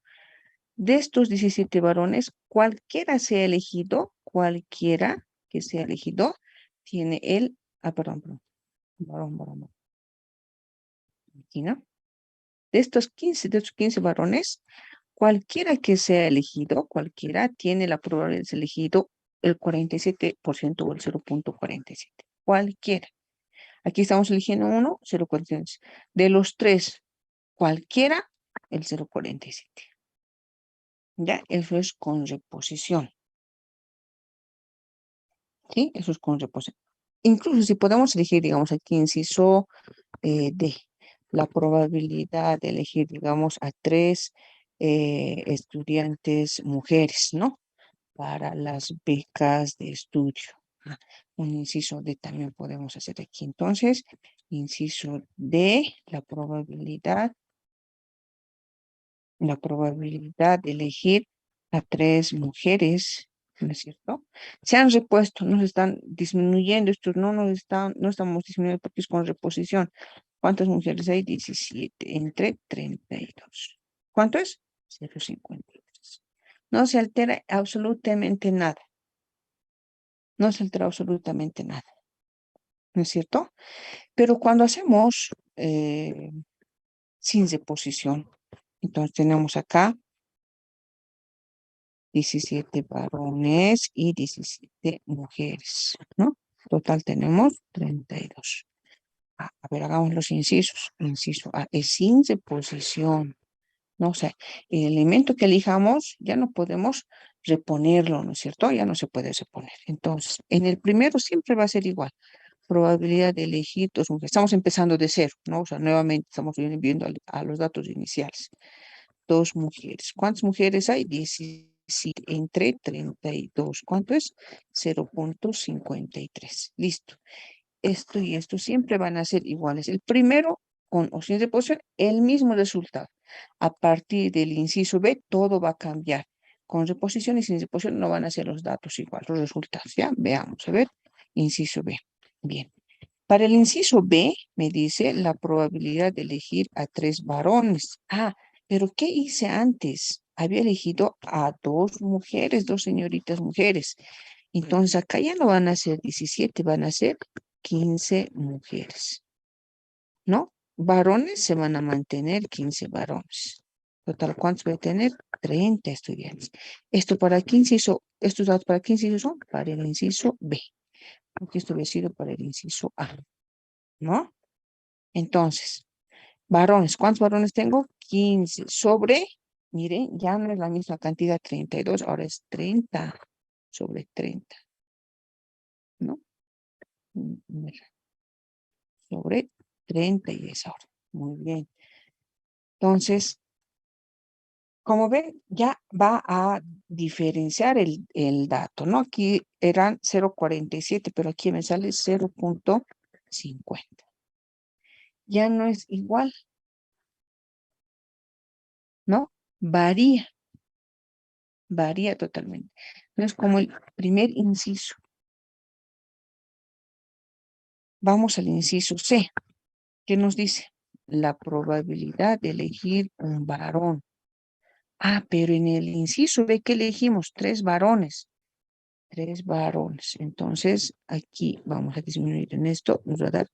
De estos 17 varones, cualquiera sea elegido, cualquiera que sea elegido, tiene el, perdón, varón, aquí, ¿no? De estos 15 varones, cualquiera que sea elegido, cualquiera tiene la probabilidad de ser elegido el 47% o el 0.47. Cualquiera. Aquí estamos eligiendo uno, 0.47. De los 3, cualquiera, el 0.47. Ya, eso es con reposición. ¿Sí? Eso es con reposición. Incluso si podemos elegir, digamos, aquí inciso D, la probabilidad de elegir, digamos, a 3 estudiantes mujeres, ¿no? Para las becas de estudio. Un inciso D también podemos hacer aquí. Entonces, inciso D, la probabilidad de elegir a 3 mujeres, ¿no es cierto? Se han repuesto, nos están disminuyendo, estos no estamos disminuyendo porque es con reposición. ¿Cuántas mujeres hay? 17 entre 32. ¿Cuánto es? 0.53. No se altera absolutamente nada. No se altera absolutamente nada. ¿No es cierto? Pero cuando hacemos sin reposición, entonces tenemos acá 17 varones y 17 mujeres, ¿no? Total tenemos 32. A ver, hagamos los incisos. Inciso A es sin reposición, ¿no? O sea, el elemento que elijamos ya no podemos reponerlo, ¿no es cierto? Ya no se puede reponer. Entonces, en el primero siempre va a ser igual. Probabilidad de elegir 2 mujeres. Estamos empezando de cero, ¿no? O sea, nuevamente estamos viendo a los datos iniciales. 2 mujeres. ¿Cuántas mujeres hay? 17 entre 32. ¿Cuánto es? 0.53. Listo. Esto y esto siempre van a ser iguales. El primero, con o sin reposición, el mismo resultado. A partir del inciso B, todo va a cambiar. Con reposición y sin reposición no van a ser los datos iguales, los resultados. ¿Ya? Veamos, a ver. Inciso B. Bien. Para el inciso B, me dice la probabilidad de elegir a 3 varones. Pero ¿qué hice antes? Había elegido a 2 mujeres, 2 señoritas mujeres. Entonces acá ya no van a ser 17, van a ser 15 mujeres, ¿no? Varones se van a mantener 15 varones. Total, ¿cuántos voy a tener? 30 estudiantes. Esto para 15 inciso, estos datos para 15 incisos son para el inciso B. Aquí esto había sido para el inciso A, ¿no? Entonces, varones, ¿cuántos varones tengo? 15 sobre, miren, ya no es la misma cantidad, 32, ahora es 30 sobre 30, ¿no? Mira, sobre 30 y es ahora. Muy bien. Entonces, como ven, ya va a diferenciar el dato, ¿no? Aquí eran 0,47, pero aquí me sale 0,50. Ya no es igual, ¿no? Varía, varía totalmente. No es como el primer inciso. Vamos al inciso C. ¿Qué nos dice? La probabilidad de elegir un varón. Ah, pero en el inciso B, ¿qué elegimos? Tres varones. Tres varones. Entonces, aquí vamos a disminuir en esto. Nos va a dar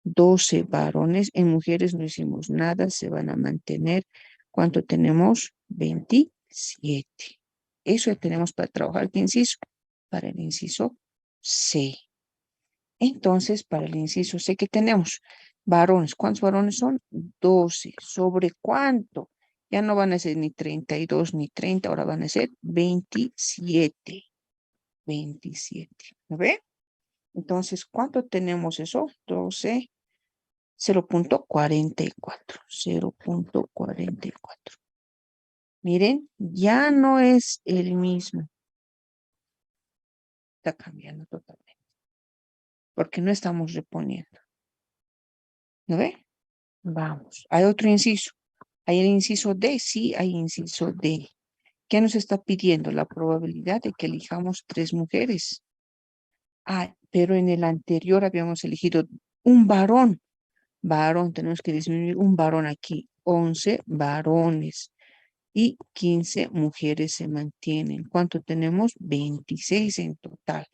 12 varones. En mujeres no hicimos nada. Se van a mantener. ¿Cuánto tenemos? 27. Eso tenemos para trabajar. ¿Qué inciso? Para el inciso C. Entonces, para el inciso C, ¿qué tenemos? Varones. ¿Cuántos varones son? 12. ¿Sobre cuánto? Ya no van a ser ni 32 ni 30, ahora van a ser 27. 27. ¿Lo ve? Entonces, ¿cuánto tenemos eso? 12, 0,44. 0,44. Miren, ya no es el mismo. Está cambiando totalmente. Porque no estamos reponiendo. ¿Lo ve? Vamos. Hay otro inciso. ¿Hay el inciso D? Sí, hay inciso D. ¿Qué nos está pidiendo? La probabilidad de que elijamos tres mujeres. Ah, pero en el anterior habíamos elegido un varón. Varón, tenemos que disminuir un varón aquí. 11 varones y 15 mujeres se mantienen. ¿Cuánto tenemos? 26 en total.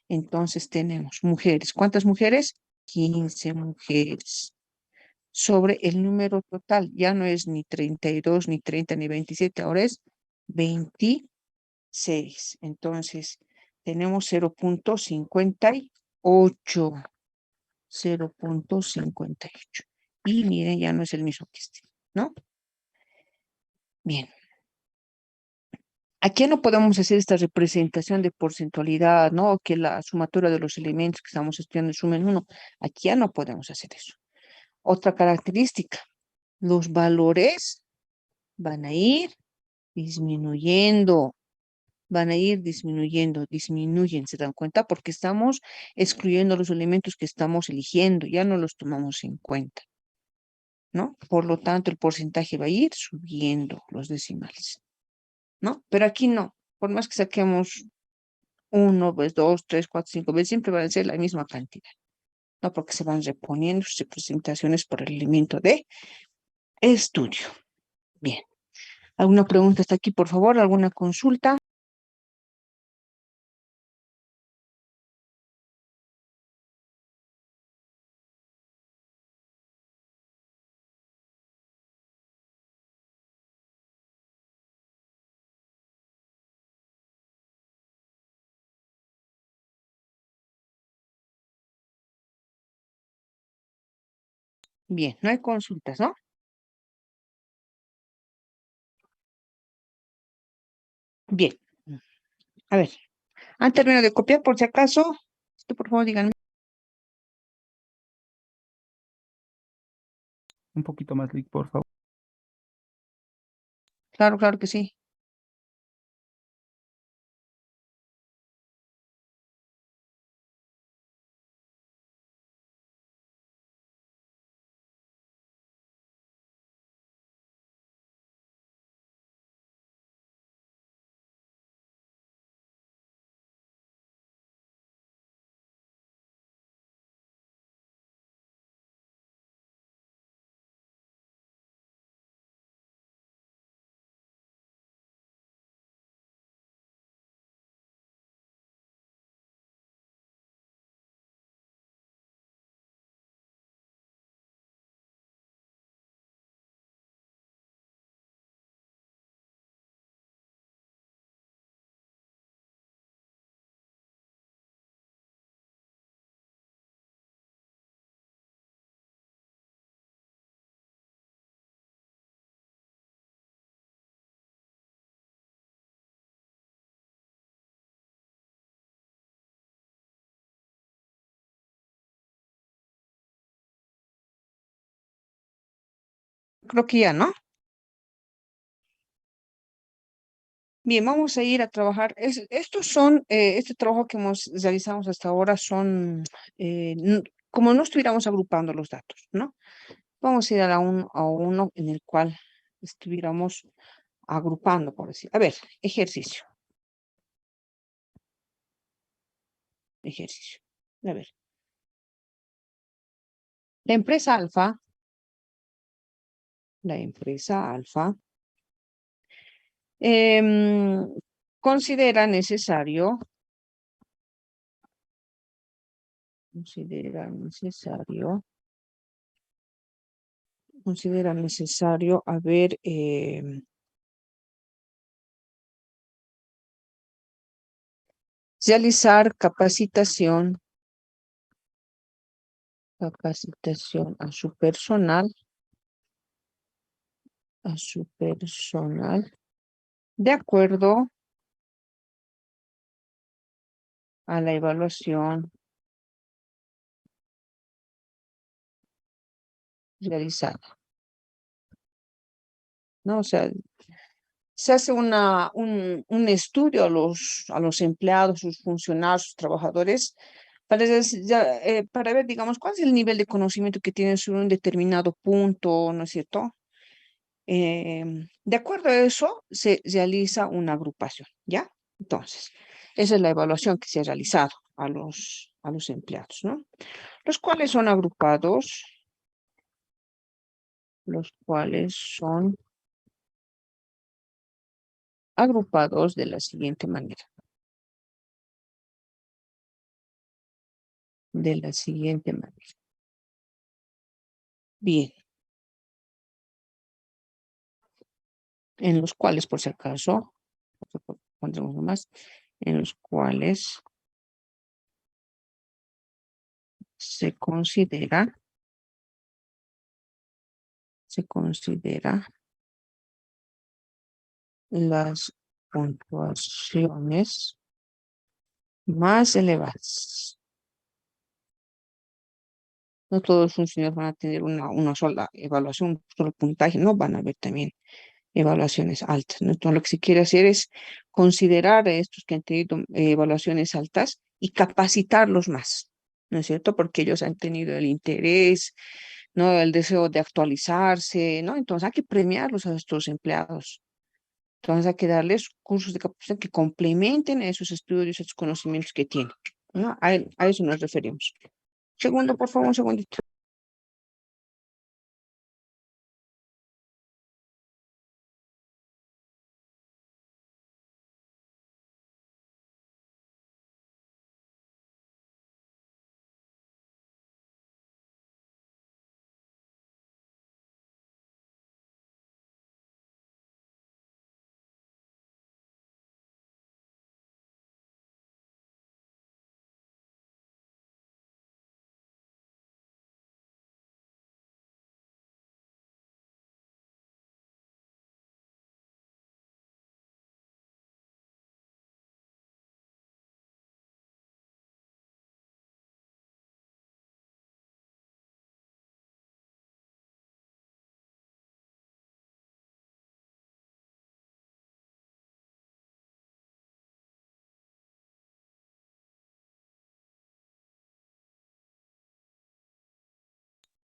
Entonces tenemos mujeres. ¿Cuántas mujeres? 15 mujeres. Sobre el número total, ya no es ni 32, ni 30, ni 27, ahora es 26. Entonces tenemos 0,58. 0,58. Y miren, ya no es el mismo que este, ¿no? Bien. Aquí no podemos hacer esta representación de porcentualidad, ¿no? Que la sumatoria de los elementos que estamos estudiando sumen uno. Aquí ya no podemos hacer eso. Otra característica, los valores van a ir disminuyendo, disminuyen, ¿se dan cuenta? Porque estamos excluyendo los elementos que estamos eligiendo, ya no los tomamos en cuenta, ¿no? Por lo tanto, el porcentaje va a ir subiendo los decimales, ¿no? Pero aquí no, por más que saquemos uno, pues dos, tres, cuatro, cinco veces, siempre van a ser la misma cantidad, ¿no? Porque se van reponiendo sus representaciones por el elemento de estudio. Bien. ¿Alguna pregunta hasta aquí, por favor? ¿Alguna consulta? Bien, no hay consultas, ¿no? Bien. A ver, ¿han terminado de copiar por si acaso? Esto, por favor, díganme. Un poquito más, Lick, por favor. Claro, claro que sí. Creo que ya, ¿no? Bien, vamos a ir a trabajar. Estos son, este trabajo que hemos realizado hasta ahora son, como no estuviéramos agrupando los datos, ¿no? Vamos a ir a uno en el cual estuviéramos agrupando, por decir. A ver, ejercicio, ejercicio. A ver, la empresa Alfa, em, considera necesario, considera necesario, considera necesario, a ver, realizar capacitación a su personal, de acuerdo a la evaluación realizada, ¿no? O sea, se hace un estudio a los empleados, sus funcionarios, sus trabajadores, para ver, digamos, cuál es el nivel de conocimiento que tienen sobre un determinado punto, ¿no es cierto? De acuerdo a eso, se realiza una agrupación, ¿ya? Entonces, esa es la evaluación que se ha realizado a los empleados, ¿no? Los cuales son agrupados, los cuales son agrupados de la siguiente manera. De la siguiente manera. Bien. En los cuales, por si acaso, pondremos más, en los cuales se considera las puntuaciones más elevadas. No todos los funcionarios van a tener una sola evaluación, un solo puntaje, no van a haber también evaluaciones altas, ¿no? Entonces, lo que se quiere hacer es considerar a estos que han tenido evaluaciones altas y capacitarlos más, ¿no es cierto? Porque ellos han tenido el interés, ¿no? El deseo de actualizarse, ¿no? Entonces, hay que premiarlos a estos empleados. Entonces, hay que darles cursos de capacitación que complementen esos estudios, esos conocimientos que tienen, ¿no? A eso nos referimos. Segundo, por favor, un segundito.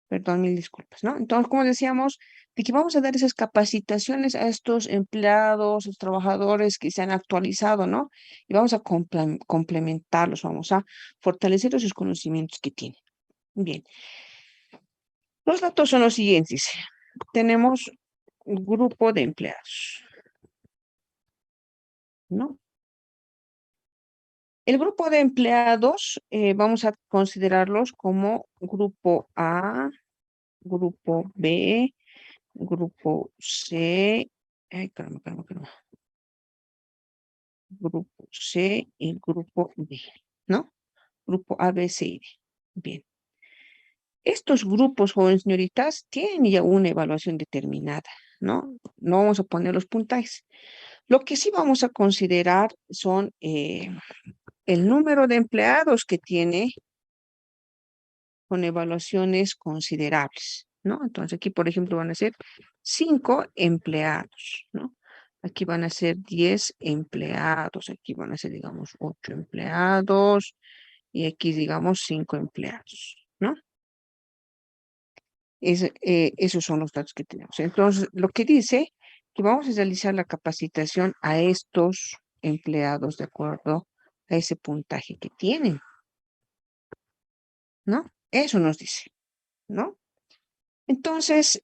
Perdón, mil disculpas, ¿no? Entonces, como decíamos, de que vamos a dar esas capacitaciones a estos empleados, los trabajadores que se han actualizado, ¿no? Y vamos a complementarlos, vamos a fortalecer esos conocimientos que tienen. Bien, los datos son los siguientes. Tenemos un grupo de empleados, ¿no? El grupo de empleados vamos a considerarlos como grupo A, grupo B, grupo C, ay, caramba, caramba, caramba, grupo C y grupo D, ¿no? Grupo A, B, C y D. Bien. Estos grupos, jóvenes señoritas, tienen ya una evaluación determinada, ¿no? No vamos a poner los puntajes. Lo que sí vamos a considerar son el número de empleados que tiene con evaluaciones considerables. ¿no? Entonces aquí, por ejemplo, van a ser 5 empleados, ¿no? Aquí van a ser 10 empleados, aquí van a ser, digamos, 8 empleados y aquí, digamos, 5 empleados, ¿no? Esos son los datos que tenemos. Entonces, lo que dice que vamos a realizar la capacitación a estos empleados de acuerdo a ese puntaje que tienen, ¿no? Eso nos dice, ¿no? Entonces,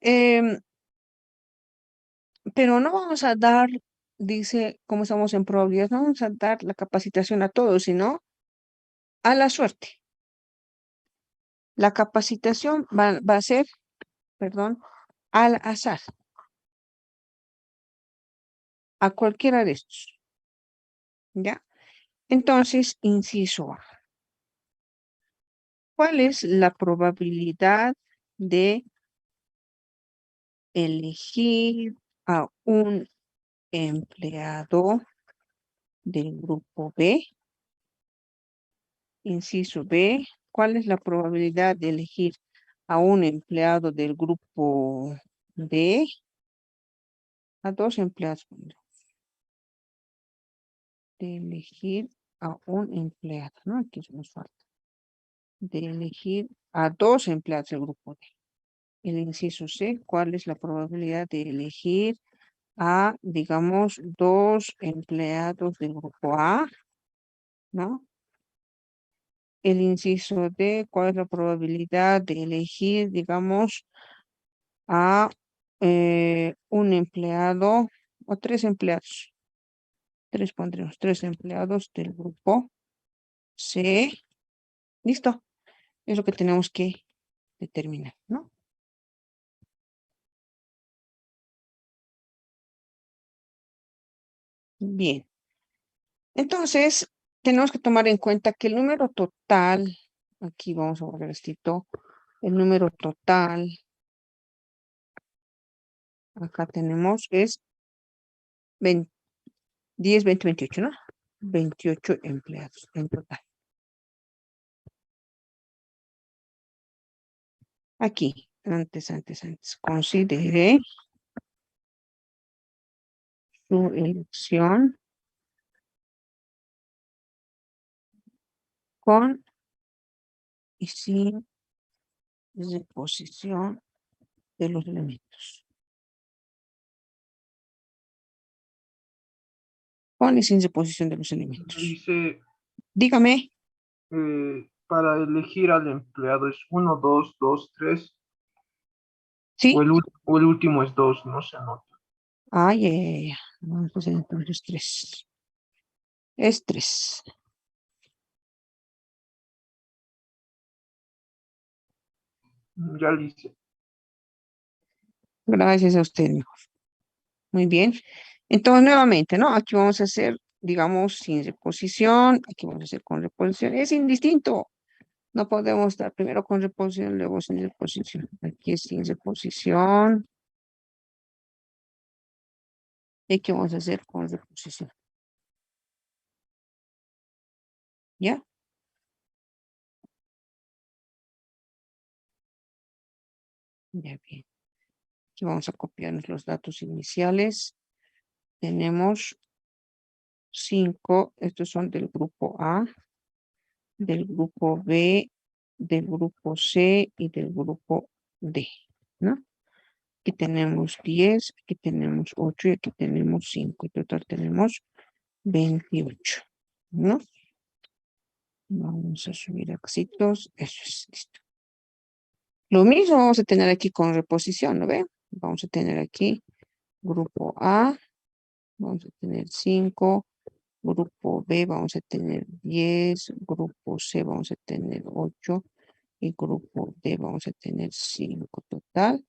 pero no vamos a dar, dice, como estamos en probabilidad, no vamos a dar la capacitación a todos, sino a la suerte. La capacitación va a ser, perdón, al azar, a cualquiera de estos, ¿ya? Entonces, inciso A. ¿Cuál es la probabilidad de elegir a un empleado del grupo B? Inciso B, ¿cuál es la probabilidad de elegir a un empleado del grupo D? A dos empleados. De elegir a un empleado, ¿no? Aquí nos falta. De elegir a dos empleados del grupo D. El inciso C, ¿cuál es la probabilidad de elegir a, digamos, dos empleados del grupo A? ¿No? El inciso D, ¿cuál es la probabilidad de elegir, digamos, a un empleado o tres empleados? Tres pondremos, tres empleados del grupo C. Listo. Es lo que tenemos que determinar, ¿no? Bien. Entonces, tenemos que tomar en cuenta que el número total, aquí vamos a borrar esto, el número total, acá tenemos, es 20, 10, 20, 28, ¿no? 28 empleados en total. Aquí, antes. Considere su elección con y sin reposición de los elementos. Con y sin reposición de los elementos. Dice, Dígame. para elegir al empleado es 1, 2, 2, 3, ¿Sí? o el último es 2, no se anota. Ay, vamos a hacer entonces 3. Es 3. Ya lo hice. Gracias a usted, mijo. Muy bien. Entonces, nuevamente, ¿no? Aquí vamos a hacer, digamos, sin reposición. Aquí vamos a hacer con reposición. Es indistinto. No podemos estar primero con reposición, luego sin reposición. Aquí es sin reposición. Y aquí vamos a hacer con reposición. ¿Ya? Ya bien. Aquí vamos a copiarnos los datos iniciales. Tenemos 5. Estos son del grupo A, del grupo B, del grupo C y del grupo D, ¿no? Aquí tenemos 10, aquí tenemos 8 y aquí tenemos 5. En total tenemos 28, ¿no? Vamos a subir éxitos. Eso es, listo. Lo mismo vamos a tener aquí con reposición, ¿no ve? Vamos a tener aquí grupo A, vamos a tener 5, grupo B vamos a tener 10, grupo C vamos a tener 8 y grupo D vamos a tener 5, total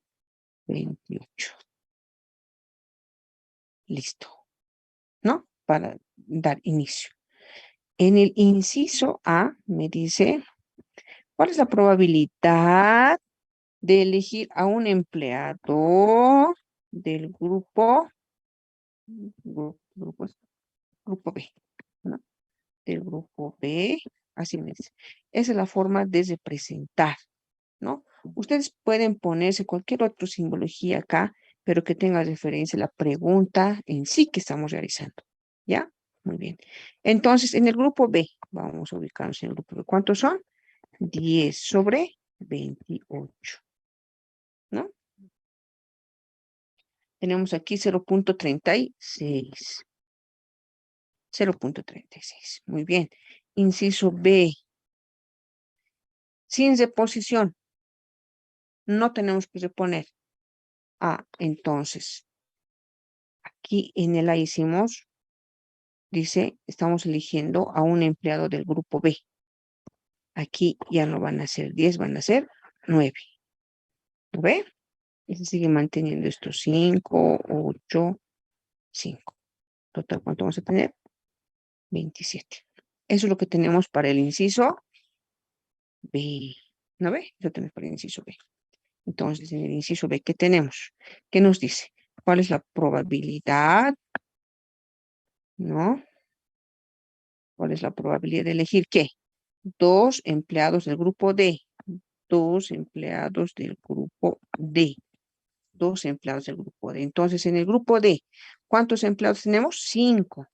28. Listo, ¿no? Para dar inicio. En el inciso A me dice, ¿cuál es la probabilidad de elegir a un empleado del grupo B, ¿no? Del grupo B, así me dice. Esa es la forma de representar, ¿no? Ustedes pueden ponerse cualquier otra simbología acá, pero que tenga referencia a la pregunta en sí que estamos realizando. ¿Ya? Muy bien. Entonces, en el grupo B, vamos a ubicarnos en el grupo B. ¿Cuántos son? 10 sobre 28. ¿No? Tenemos aquí 0.36. 0.36. Muy bien. Inciso B. Sin reposición. No tenemos que reponer. Entonces, aquí en el A hicimos, dice, estamos eligiendo a un empleado del grupo B. Aquí ya no van a ser 10, van a ser 9. ¿Lo ve? Y se sigue manteniendo estos 5, 8, 5. Total, ¿cuánto vamos a tener? 27. Eso es lo que tenemos para el inciso B. ¿No ve? Eso tenemos para el inciso B. Entonces, en el inciso B, ¿qué tenemos? ¿Qué nos dice? ¿Cuál es la probabilidad? ¿No? ¿Cuál es la probabilidad de elegir qué? 2 empleados del grupo D. 2 empleados del grupo D. 2 empleados del grupo D. Entonces, en el grupo D, ¿cuántos empleados tenemos? 5.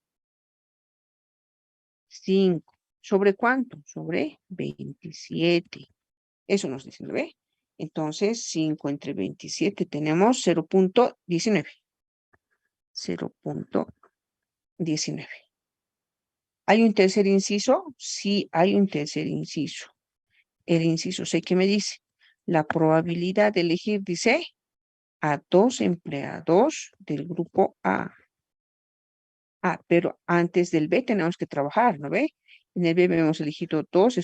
5. ¿Sobre cuánto? Sobre 27. Eso nos dice, ¿lo ve? Entonces, 5 entre 27 tenemos 0.19. 0.19. ¿Hay un tercer inciso? Sí, hay un tercer inciso. El inciso C, ¿qué me dice? La probabilidad de elegir, dice, a 2 empleados del grupo A. Pero antes del B tenemos que trabajar, ¿no ve? En el B hemos elegido dos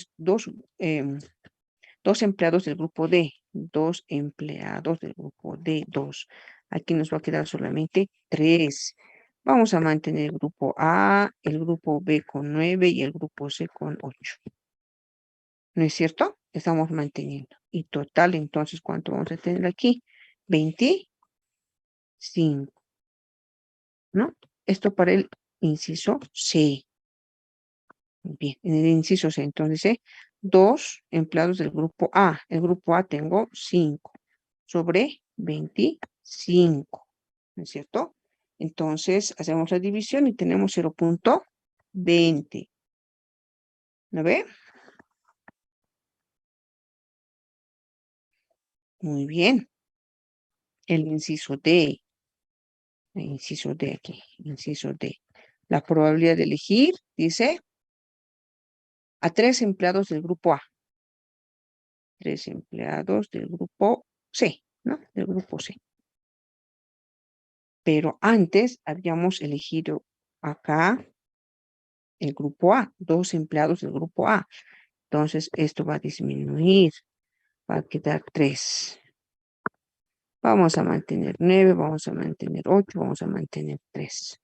empleados del grupo D. 2 empleados del grupo D, 2. Aquí nos va a quedar solamente 3. Vamos a mantener el grupo A, el grupo B con 9 y el grupo C con 8. ¿No es cierto? Estamos manteniendo. Y total, entonces, ¿cuánto vamos a tener aquí? 25, ¿no? Esto para el inciso C. Bien, en el inciso C, entonces, 2 empleados del grupo A. El grupo A tengo 5 sobre 25, ¿no es cierto? Entonces, hacemos la división y tenemos 0.20. ¿Lo ve? Muy bien. El inciso D. El inciso D aquí. Inciso D. La probabilidad de elegir, dice, a 3 empleados del grupo A. 3 empleados del grupo C, ¿no? Del grupo C. Pero antes habíamos elegido acá el grupo A, 2 empleados del grupo A. Entonces, esto va a disminuir, va a quedar 3. Vamos a mantener 9, vamos a mantener 8, vamos a mantener 3.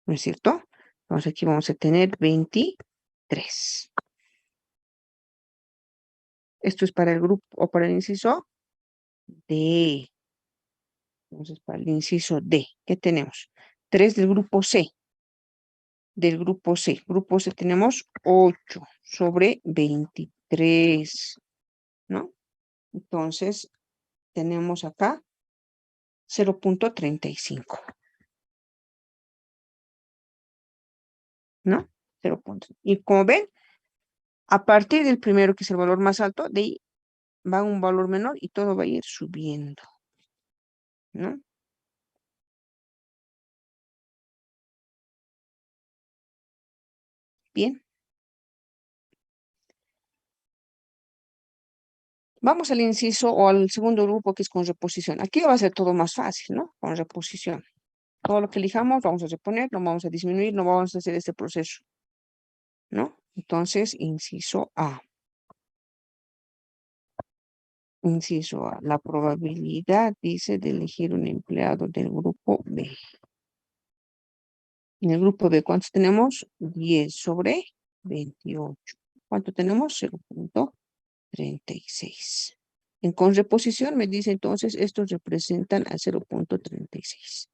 ¿No es cierto? Entonces, aquí vamos a tener 23. Esto es para el grupo o para el inciso D. Entonces, para el inciso D, ¿qué tenemos? 3 del grupo C. Del grupo C. Grupo C tenemos 8 sobre 23, ¿no? Entonces, tenemos acá 0.35, ¿no? 0. Y como ven, a partir del primero, que es el valor más alto, de ahí va un valor menor y todo va a ir subiendo, ¿no? Bien. Vamos al inciso o al segundo grupo, que es con reposición. Aquí va a ser todo más fácil, ¿no? Con reposición. Todo lo que elijamos vamos a reponer, no vamos a disminuir, no vamos a hacer este proceso, ¿no? Entonces, inciso A. Inciso A. La probabilidad, dice, de elegir un empleado del grupo B. En el grupo B, ¿cuántos tenemos? 10 sobre 28. ¿Cuánto tenemos? 0.36. En con reposición me dice entonces, estos representan a 0.36.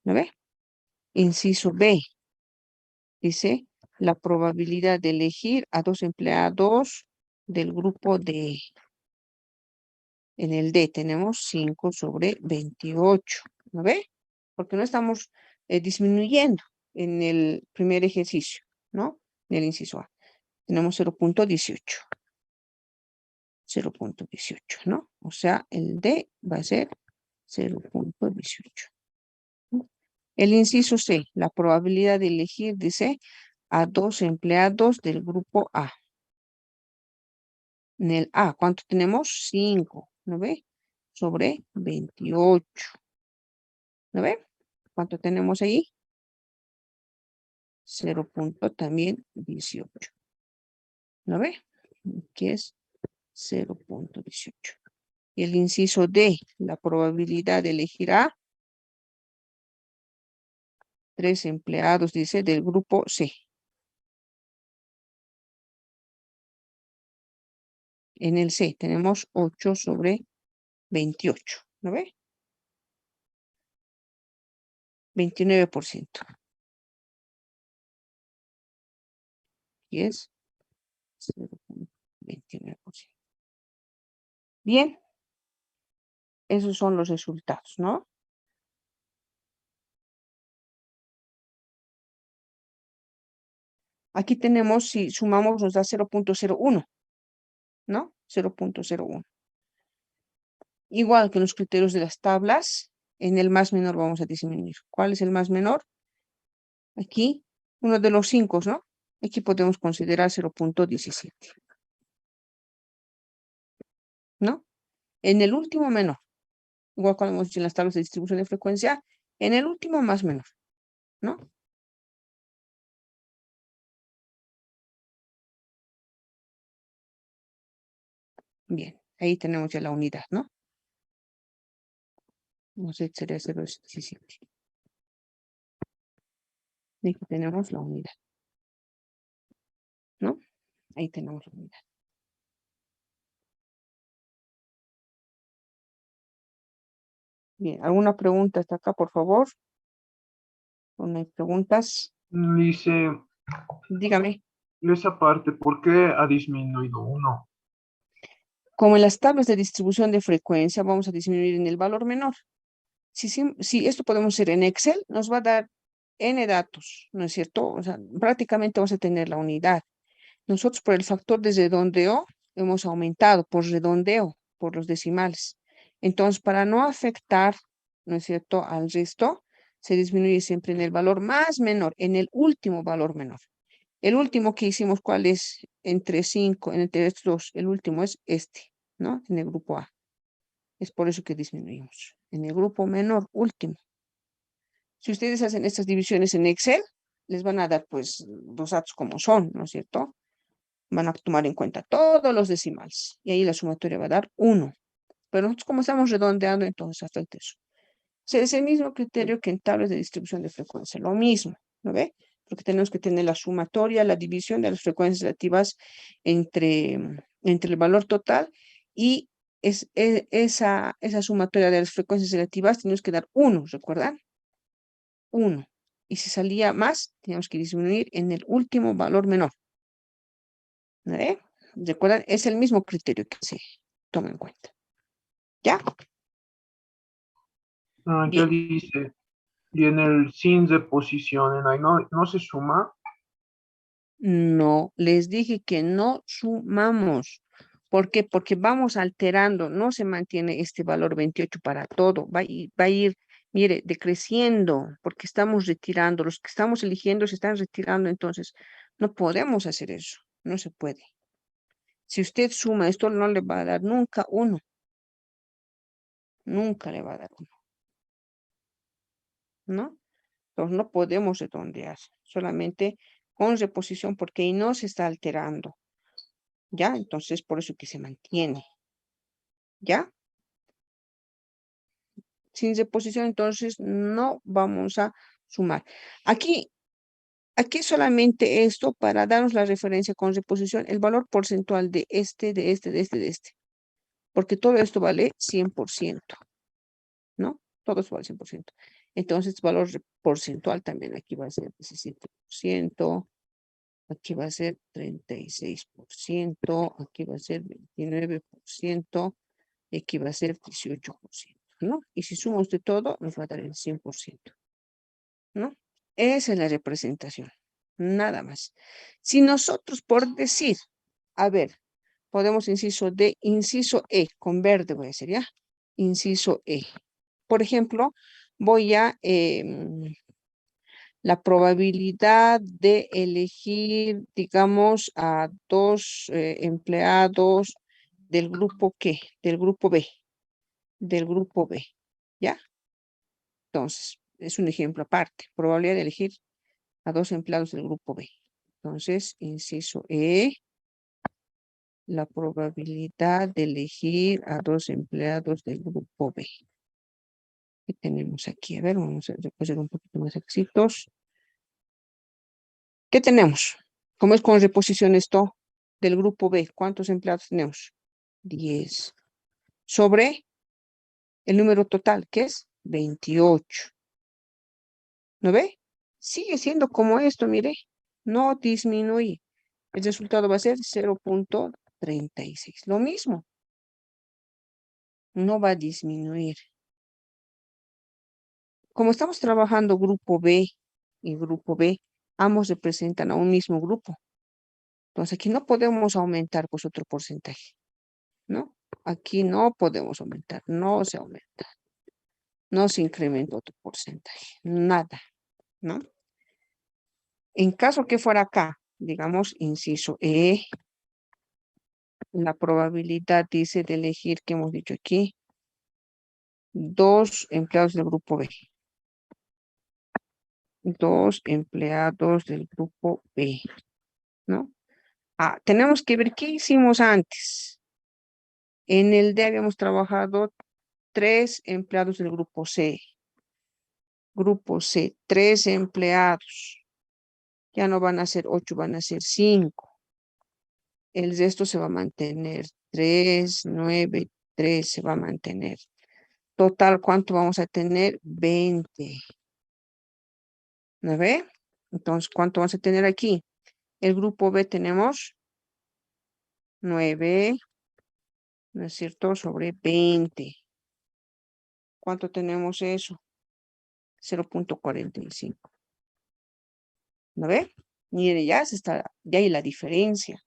¿Lo ve? Inciso B. Dice, la probabilidad de elegir a 2 empleados del grupo D. En el D tenemos 5 sobre 28, ¿no ve? Porque no estamos disminuyendo en el primer ejercicio, ¿no? En el inciso A. Tenemos 0.18. 0.18, ¿no? O sea, el D va a ser 0.18. El inciso C, la probabilidad de elegir, dice, a 2 empleados del grupo A. En el A, ¿cuánto tenemos? 5, ¿no ve? Sobre 28. ¿No ve? ¿Cuánto tenemos ahí? 0. También 18. ¿No ve? Que es 0.18. Y el inciso D, la probabilidad de elegir a 3 empleados, dice, del grupo C. En el C tenemos 8 sobre 28. ¿No ve? 29%. Y es 0.29%. Bien, esos son los resultados, ¿no? Aquí tenemos, si sumamos, nos da 0.01, ¿no? 0.01. Igual que en los criterios de las tablas, en el más menor vamos a disminuir. ¿Cuál es el más menor? Aquí, uno de los 5, ¿no? Aquí podemos considerar 0.17, ¿no? En el último menor, igual cuando hemos dicho en las tablas de distribución de frecuencia, en el último más menor, ¿no? Bien, ahí tenemos ya la unidad, ¿no? No sé, sería 0.17. Ahí tenemos la unidad, ¿no? Ahí tenemos la unidad. Bien, ¿alguna pregunta hasta acá, por favor? ¿No hay preguntas? Dice, Dígame. esa parte, ¿por qué ha disminuido 1? Como en las tablas de distribución de frecuencia, vamos a disminuir en el valor menor. Si esto podemos hacer en Excel, nos va a dar N datos, ¿no es cierto? O sea, prácticamente vamos a tener la unidad. Nosotros por el factor de redondeo hemos aumentado por redondeo, por los decimales. Entonces, para no afectar, ¿no es cierto?, al resto, se disminuye siempre en el valor más menor, en el último valor menor. El último que hicimos, ¿cuál es? Entre 5, entre estos dos, el último es este, ¿no? En el grupo A. Es por eso que disminuimos. En el grupo menor, último. Si ustedes hacen estas divisiones en Excel, les van a dar pues los datos como son, ¿no es cierto? Van a tomar en cuenta todos los decimales y ahí la sumatoria va a dar 1. Pero nosotros como estamos redondeando, entonces hasta el tercio. Es el mismo criterio que en tablas de distribución de frecuencia, lo mismo, ¿no ve? Porque tenemos que tener la sumatoria, la división de las frecuencias relativas entre el valor total y esa sumatoria de las frecuencias relativas tenemos que dar 1, ¿recuerdan? 1. Y si salía más, teníamos que disminuir en el último valor menor. ¿Vale? ¿Recuerdan? Es el mismo criterio que se toma en cuenta. ¿Ya? Ya Bien. dice, y en el sin de posición, en ahí no se suma. No, les dije que no sumamos. ¿Por qué? Porque vamos alterando, no se mantiene este valor 28 para todo, va a ir, mire, decreciendo, porque estamos retirando, los que estamos eligiendo se están retirando, entonces no podemos hacer eso, no se puede. Si usted suma, esto no le va a dar nunca 1, nunca le va a dar 1, ¿no? Entonces no podemos redondear, solamente con reposición, porque ahí no se está alterando. ¿Ya? Entonces, por eso que se mantiene. ¿Ya? Sin reposición, entonces no vamos a sumar. Aquí solamente esto para darnos la referencia con reposición, el valor porcentual de este. Porque todo esto vale 100%, ¿no? Todo esto vale 100%. Entonces, valor porcentual también aquí va a ser 17%. Aquí va a ser 36%, aquí va a ser 29%, aquí va a ser 18%, ¿no? Y si suma usted todo, nos va a dar el 100%, ¿no? Esa es la representación, nada más. Si nosotros, por decir, a ver, podemos inciso D, inciso E, con verde voy a hacer, ¿ya? Inciso E. Por ejemplo, voy a la probabilidad de elegir, digamos, a dos empleados del grupo ¿qué? Del grupo B, del grupo B, ¿ya? Entonces, es un ejemplo aparte, probabilidad de elegir a dos empleados del grupo B. Entonces, inciso E, la probabilidad de elegir a dos empleados del grupo B. ¿Qué tenemos aquí? A ver, vamos a hacer un poquito más éxitos. ¿Qué tenemos? ¿Cómo es con reposición esto del grupo B? ¿Cuántos empleados tenemos? 10. Sobre el número total, que es 28. ¿No ve? Sigue siendo como esto, mire. No disminuye. El resultado va a ser 0.36. Lo mismo. No va a disminuir. Como estamos trabajando grupo B y grupo B, ambos representan a un mismo grupo. Entonces aquí no podemos aumentar pues otro porcentaje, ¿no? Aquí no podemos aumentar, no se aumenta, no se incrementa otro porcentaje, nada, ¿no? En caso que fuera acá, digamos, inciso E, la probabilidad dice de elegir, que hemos dicho aquí, dos empleados del grupo B. Dos empleados del grupo B, ¿no? Ah, tenemos que ver qué hicimos antes. En el D habíamos trabajado 3 empleados del grupo C. Grupo C, 3 empleados. Ya no van a ser 8, van a ser 5. El resto se va a mantener. 3, 9, 3 se va a mantener. Total, ¿cuánto vamos a tener? 20. ¿No ve? Entonces, ¿cuánto vamos a tener aquí? El grupo B tenemos 9, ¿no es cierto? Sobre 20. ¿Cuánto tenemos eso? 0.45. ¿No ve? Mire, ya hay la diferencia,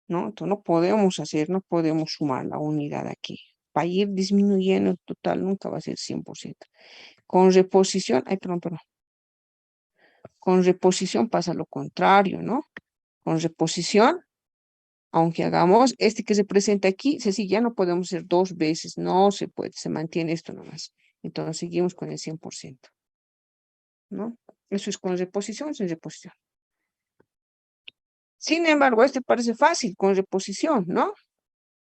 ¿no? Entonces no podemos no podemos sumar la unidad aquí. Va a ir disminuyendo el total, nunca va a ser 100%. Con reposición, perdón. Con reposición pasa lo contrario, ¿no? Con reposición, aunque hagamos este que se presenta aquí, ya no podemos hacer 2 veces, no se puede, se mantiene esto nomás. Entonces seguimos con el 100%, ¿no? Eso es con reposición, sin reposición. Sin embargo, este parece fácil con reposición, ¿no?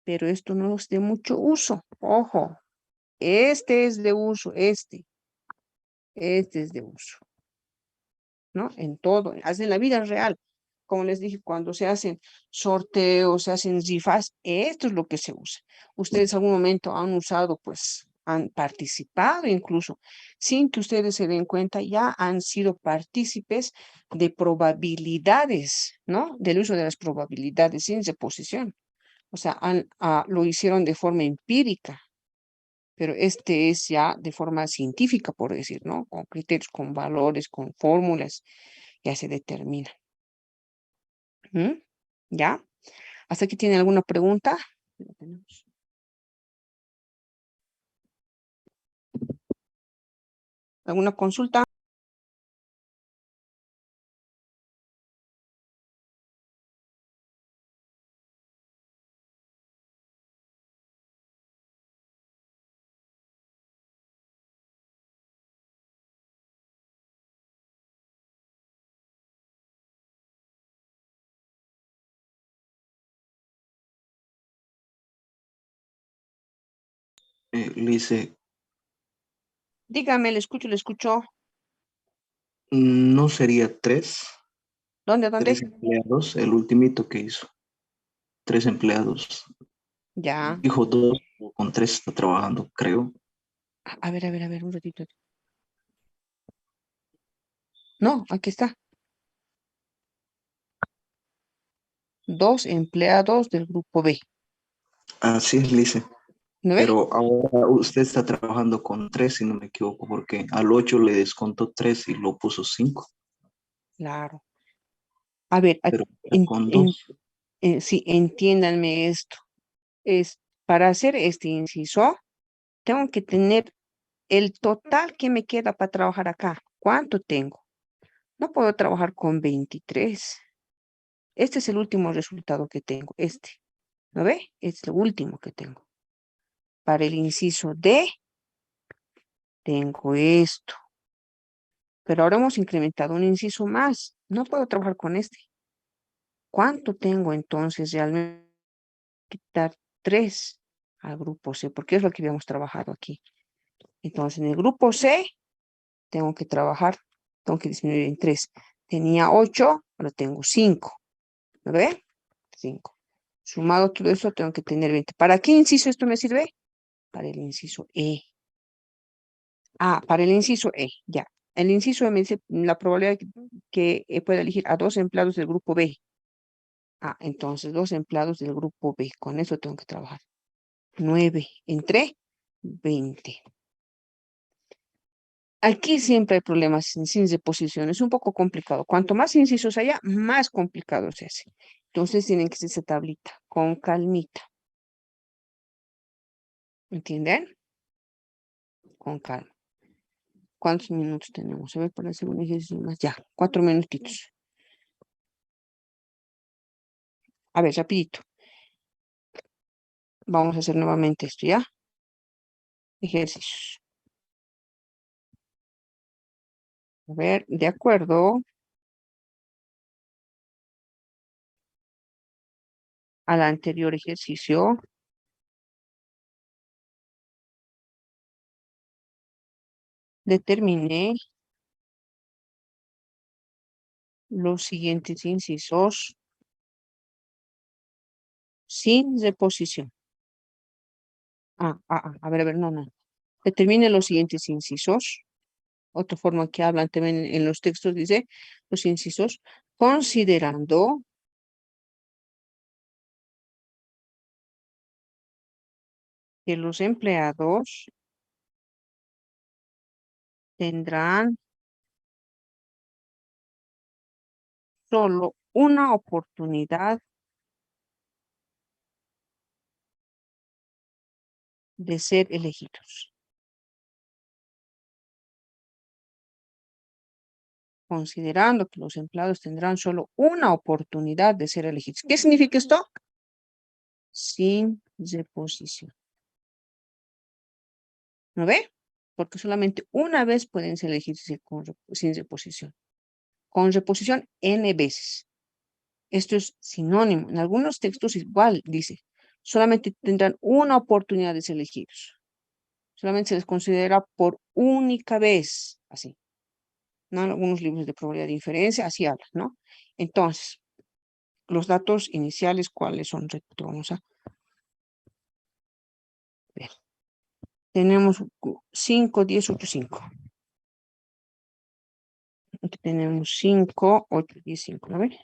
Pero esto no es de mucho uso. Ojo, este es de uso, este es de uso, ¿no? En todo, haz en la vida real. Como les dije, cuando se hacen sorteos, se hacen rifas, esto es lo que se usa. Ustedes algún momento han usado, pues, han participado incluso, sin que ustedes se den cuenta, ya han sido partícipes de probabilidades, ¿no? Del uso de las probabilidades sin reposición. O sea, lo hicieron de forma empírica, pero este es ya de forma científica, por decir, ¿no? Con criterios, con valores, con fórmulas, ya se determina. ¿Mm? ¿Ya? ¿Hasta aquí tiene alguna pregunta? ¿Alguna consulta? Lice, Dígame, le escucho, le escucho. ¿no sería tres? ¿Dónde, Tres dónde? empleados, el ultimito que hizo. Tres empleados. Ya. Dijo dos, o con tres está trabajando, creo. A ver, un ratito. No, aquí está. Dos empleados del grupo B. Así es, Lice. ¿No ve? Pero ahora usted está trabajando con 3, si no me equivoco, porque al 8 le descontó 3 y lo puso 5, Claro. A ver, pero está con 2. sí, entiéndanme esto. Es, para hacer este inciso, tengo que tener el total que me queda para trabajar acá. ¿Cuánto tengo? No puedo trabajar con 23. Este es el último resultado que tengo, este. ¿No ve? Es lo último que tengo. Para el inciso D, tengo esto. Pero ahora hemos incrementado un inciso más. No puedo trabajar con este. ¿Cuánto tengo entonces realmente? Quitar 3 al grupo C, porque es lo que habíamos trabajado aquí. Entonces, en el grupo C, tengo que trabajar, tengo que disminuir en 3. Tenía 8, ahora tengo 5. ¿Lo ve? 5. Sumado todo eso, tengo que tener 20. ¿Para qué inciso esto me sirve? Para el inciso E. Ah, para el inciso E, ya. El inciso E me dice la probabilidad que pueda elegir a 2 empleados del grupo B. Ah, entonces 2 empleados del grupo B. Con eso tengo que trabajar. 9 entre 20. Aquí siempre hay problemas sin de posición. Es un poco complicado. Cuanto más incisos haya, más complicado se hace. Entonces tienen que hacer esa tablita con calmita. ¿Entienden? Con calma. ¿Cuántos minutos tenemos? A ver, para hacer un ejercicio más. Ya, 4 minutitos. A ver, rapidito. Vamos a hacer nuevamente esto, ¿ya? Ejercicios. A ver, de acuerdo al anterior ejercicio, determiné los siguientes incisos sin reposición. A ver, no. Determine los siguientes incisos. Otra forma que hablan también en los textos dice los incisos, considerando que los empleados tendrán solo una oportunidad de ser elegidos. Considerando que los empleados tendrán solo una oportunidad de ser elegidos. ¿Qué significa esto? Sin reposición. ¿No ve? Porque solamente una vez pueden ser elegidos sin reposición. Con reposición N veces. Esto es sinónimo. En algunos textos igual dice, solamente tendrán una oportunidad de ser elegidos. Solamente se les considera por única vez, así. ¿No? En algunos libros de probabilidad de inferencia, así habla, ¿no? Entonces, los datos iniciales, ¿cuáles son? Vamos a ver. Tenemos 5, 10, 8, 5. Aquí tenemos 5, 8, 10, 5. A ver.